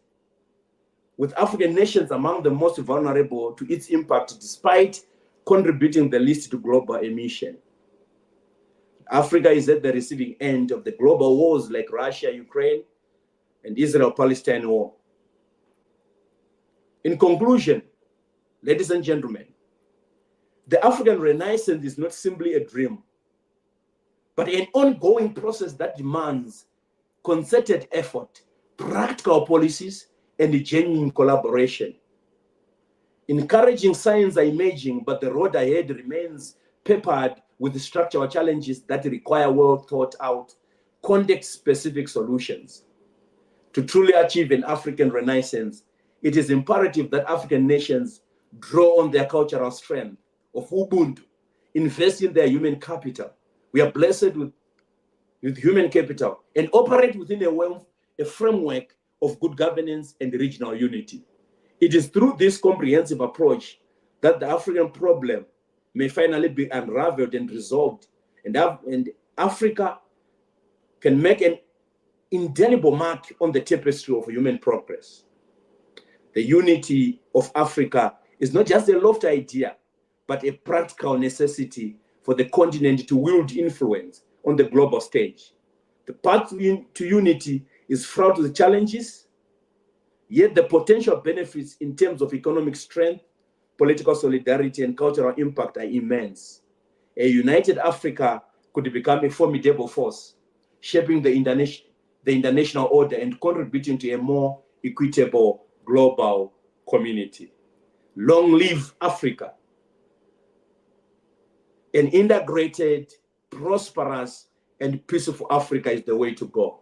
with African nations among the most vulnerable to its impact despite contributing the least to global emission. Africa is at the receiving end of the global wars like Russia, Ukraine, and Israel-Palestine war. In conclusion, ladies and gentlemen, the African Renaissance is not simply a dream, but an ongoing process that demands concerted effort, practical policies, and genuine collaboration. Encouraging signs are emerging, but the road ahead remains peppered with structural challenges that require well-thought-out, context-specific solutions. To truly achieve an African Renaissance, it is imperative that African nations draw on their cultural strength of Ubuntu, invest in their human capital. We are blessed with human capital and operate within a framework of good governance and regional unity. It is through this comprehensive approach that the African problem may finally be unraveled and resolved, and Africa can make an indelible mark on the tapestry of human progress. The unity of Africa is not just a lofty idea, but a practical necessity for the continent to wield influence on the global stage. The path to unity is fraught with challenges, yet the potential benefits in terms of economic strength, political solidarity, and cultural impact are immense. A united Africa could become a formidable force, shaping the international order and contributing to a more equitable global community. Long live Africa! An integrated, prosperous, and peaceful Africa is the way to go.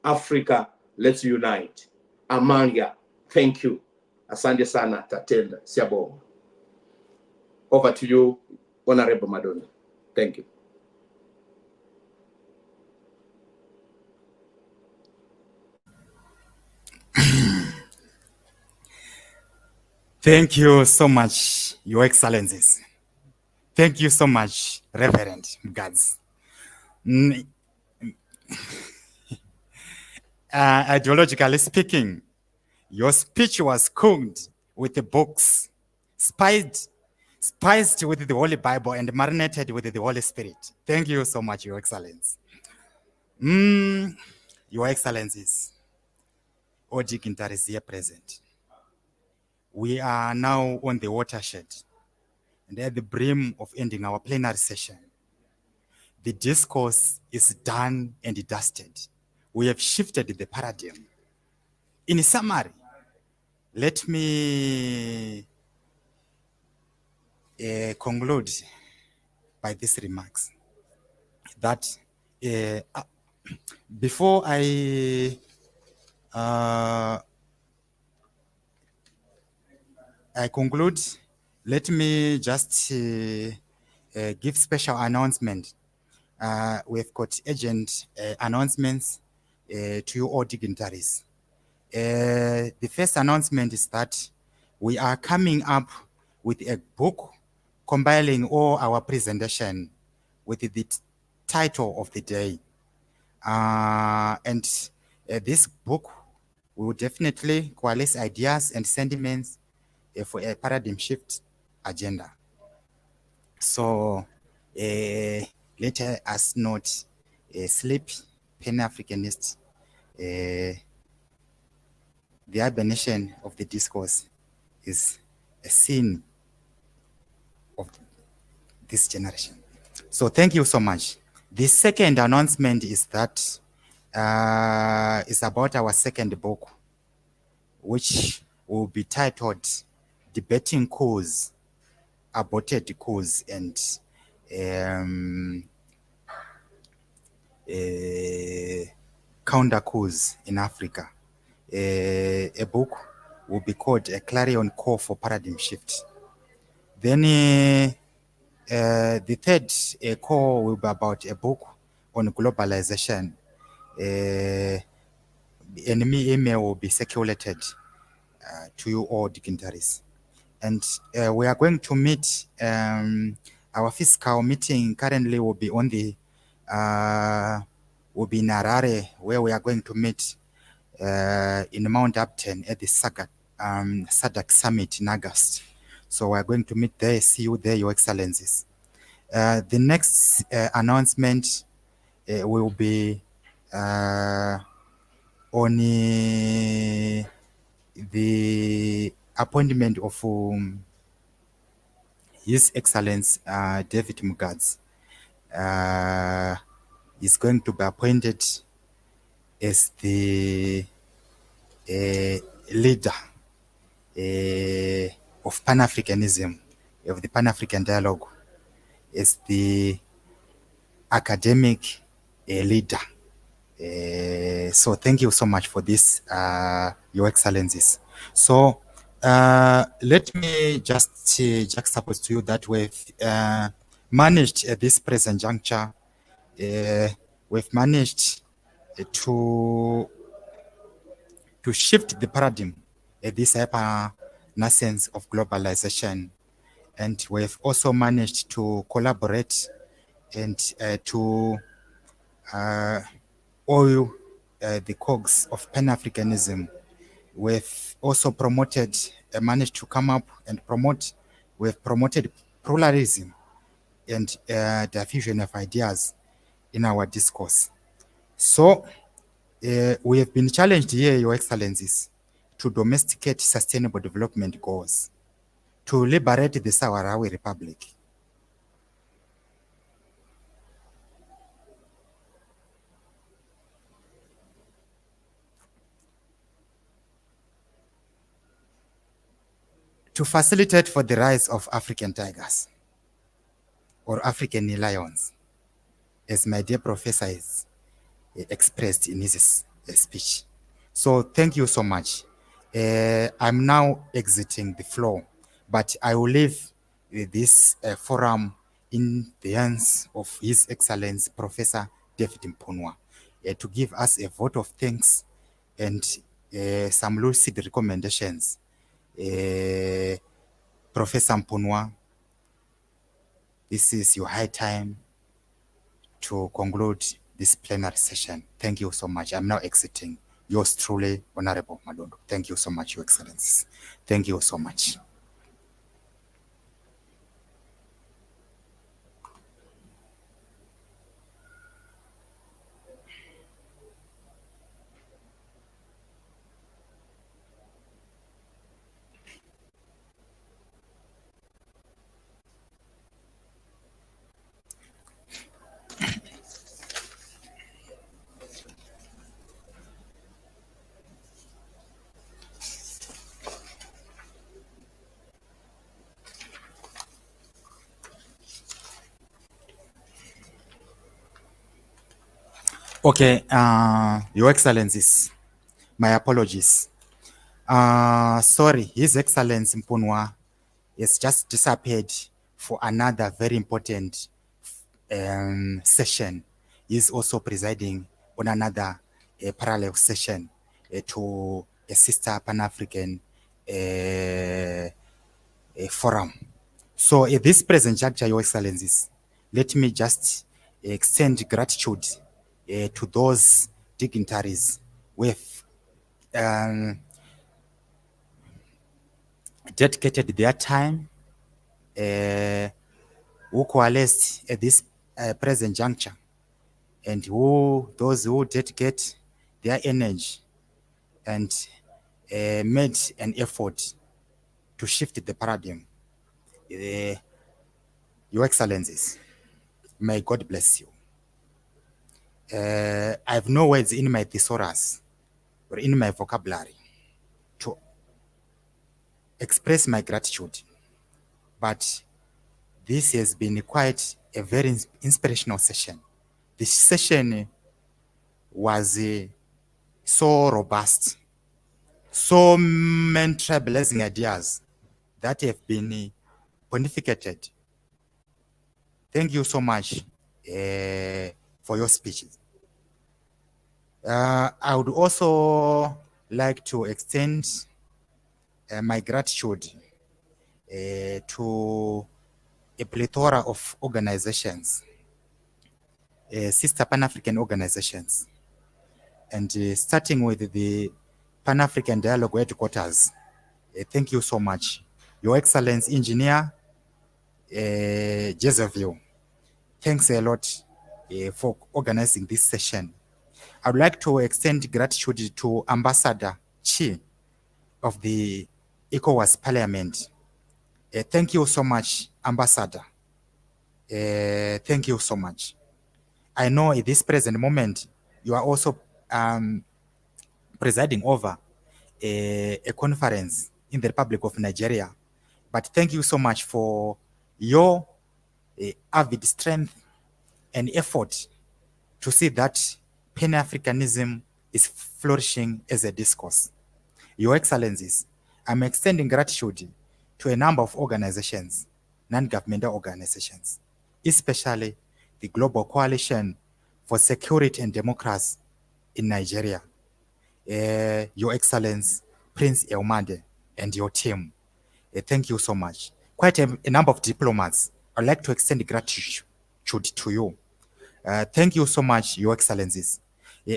Africa, let's unite. Amanga, thank you. Asante sana, tatenda, siabonga. Over to you, Honorable Madonna. Thank you. Thank you so much, Your Excellencies. Thank you so much, Reverend Mgads. Ideologically speaking, your speech was cooked with the books, spiced with the Holy Bible, and marinated with the Holy Spirit. Thank you so much, Your Excellency. Your Excellencies, all dignitaries here present. We are now on the watershed and at the brim of ending our plenary session. The discourse is done and dusted. We have shifted the paradigm. In summary, let me conclude by these remarks that before I conclude, let me just give special announcement. We've got urgent announcements to you all dignitaries. The first announcement is that we are coming up with a book compiling all our presentation with the title of the day. And this book will definitely coalesce ideas and sentiments for a paradigm shift agenda. So let us not sleep, Pan-Africanists. The hibernation of the discourse is a sin of this generation. So thank you so much. The second announcement is that is about our second book, which will be titled Debating Coups, Aborted Coups, and Counter Coups in Africa. A book will be called A Clarion Call for Paradigm Shift. Then the third call will be about a book on globalization. An email will be circulated to you all dignitaries. And we are going to meet, our fiscal meeting currently will be on the, will be in Harare, where we are going to meet in Mount Upton at the SADC Summit in August. So we're going to meet there. See you there, Your Excellencies. The next announcement will be on the appointment of His Excellency David Mgads. Is going to be appointed as the leader of Pan-Africanism, of the Pan-African dialogue, as the academic leader. So thank you so much for this, Your Excellencies. So let me just juxtapose to you that we've managed at this present juncture, we've managed to shift the paradigm at this hyper nascence of globalization. And we've also managed to collaborate and to oil the cogs of Pan-Africanism. We've also promoted, managed to come up and promote, we've promoted pluralism and diffusion of ideas in our discourse. So we have been challenged here, Your Excellencies, to domesticate sustainable development goals, to liberate the Sahrawi Republic. To facilitate for the rise of African tigers or African lions, as my dear professor is expressed in his speech. So thank you so much. I'm now exiting the floor, but I will leave this forum in the hands of His Excellency Professor David Mpunwa to give us a vote of thanks and some lucid recommendations. Professor Mpunwa, this is your high time to conclude this plenary session. Thank you so much. I'm now exiting. Yours truly, Honorable Madondo. Thank you so much, Your Excellencies. Thank you so much. Okay, Your Excellencies, my apologies. Sorry, His Excellency Mpunwa has just disappeared for another very important session. He's also presiding on another parallel session to a sister Pan-African forum. So at this present juncture, Your Excellencies, let me just extend gratitude to those dignitaries with dedicated their time, who coalesced at this present juncture, and those who dedicate their energy and made an effort to shift the paradigm. Your Excellencies, may God bless you. I have no words in my thesaurus or in my vocabulary to express my gratitude, but this has been quite a very inspirational session. This session was so robust, so many trailblazing ideas that have been pontificated. Thank you so much for your speeches. I would also like to extend my gratitude to a plethora of organizations, sister Pan-African organizations, and starting with the Pan-African Dialogue Headquarters. Thank you so much. Your Excellency Engineer Jezeville, thanks a lot for organizing this session. I would like to extend gratitude to Ambassador Chi of the ECOWAS Parliament. Thank you so much, Ambassador. Thank you so much. I know at this present moment, you are also presiding over a conference in the Republic of Nigeria. But thank you so much for your avid strength and effort to see that Pan-Africanism is flourishing as a discourse. Your Excellencies, I'm extending gratitude to a number of organizations, non-governmental organizations, especially the Global Coalition for Security and Democracy in Nigeria. Your Excellency, Prince Elmade, and your team. Thank you so much. Quite a number of diplomats. I'd like to extend gratitude to you. Thank you so much, Your Excellencies.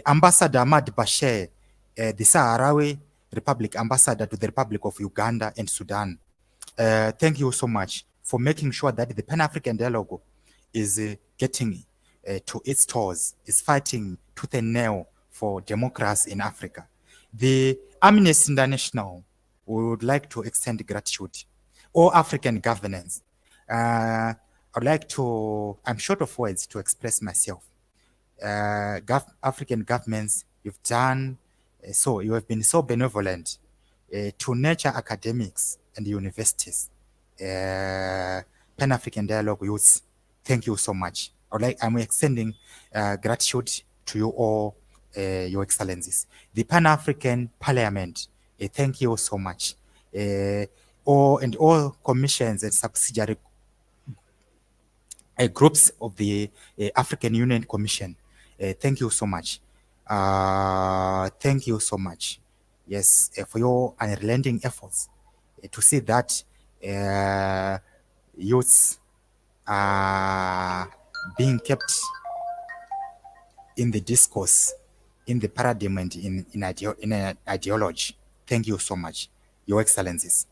Ambassador Ahmad Bashir, the Sahrawi Republic Ambassador to the Republic of Uganda and Sudan. Thank you so much for making sure that the Pan-African Dialogue is getting to its toes, is fighting tooth and nail for democracy in Africa. The Amnesty International would like to extend gratitude. All African governance. I'd like to, I'm short of words to express myself. African governments, you've done so, you have been so benevolent to nurture academics and universities, Pan-African Dialogue youths. Thank you so much. I'm extending gratitude to you all, Your Excellencies. The Pan-African Parliament, thank you so much. All commissions and subsidiary groups of the African Union Commission. Thank you so much. Thank you so much. Yes, for your unrelenting efforts to see that youths are being kept in the discourse, in the paradigm, and in an ideology. Thank you so much, Your Excellencies.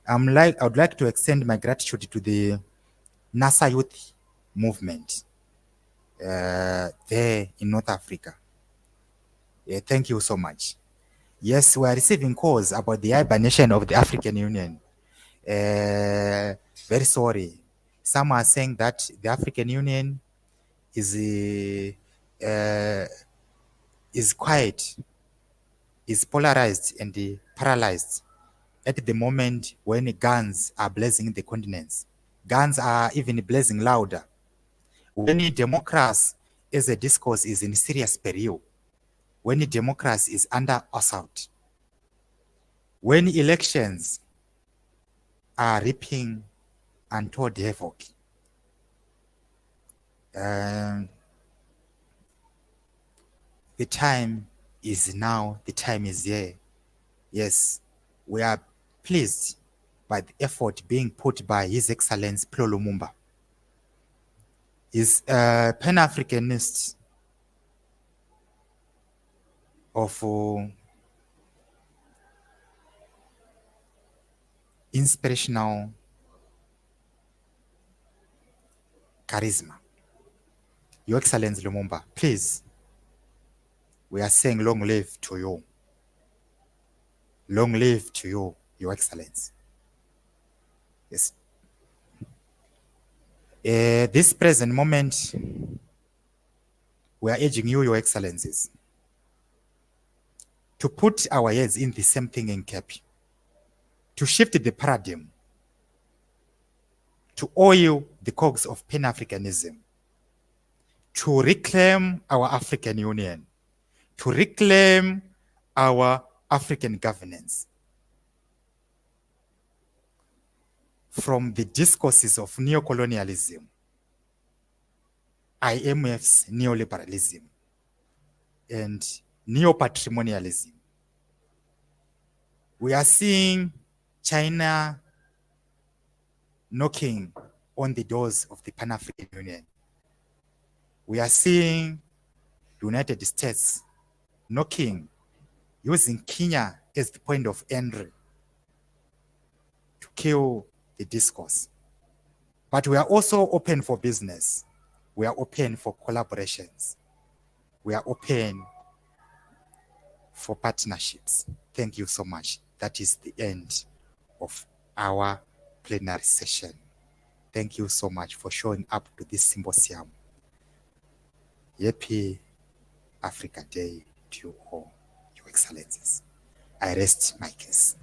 I would like to extend my gratitude to the NASA Youth Movement there in North Africa. Thank you so much. Yes, we are receiving calls about the hibernation of the African Union. Very sorry. Some are saying that the African Union is quiet, is polarized and paralyzed at the moment when guns are blazing in the continents. Guns are even blazing louder. When democracy as a discourse is in serious peril, when democracy is under assault, when elections are reaping untold havoc, the time is now, the time is here. Yes, we are pleased by the effort being put by His Excellency Paul Lumumba. He's a Pan-Africanist of inspirational charisma. Your Excellency Lumumba, please, we are saying long live to you. Long live to you, Your Excellency. Yes. This present moment, we are urging you, Your Excellencies, to put our heads in the same thinking cap, to shift the paradigm, to oil the cogs of Pan-Africanism, to reclaim our African Union, to reclaim our African governance from the discourses of neocolonialism, IMF's neoliberalism, and neo-patrimonialism. We are seeing China knocking on the doors of the Pan-African Union. We are seeing United States knocking, using Kenya as the point of entry to kill the discourse. But we are also open for business. We are open for collaborations. We are open for partnerships. Thank you so much. That is the end of our plenary session. Thank you so much for showing up to this symposium. Happy Africa Day to you all, Your Excellencies. I rest my case.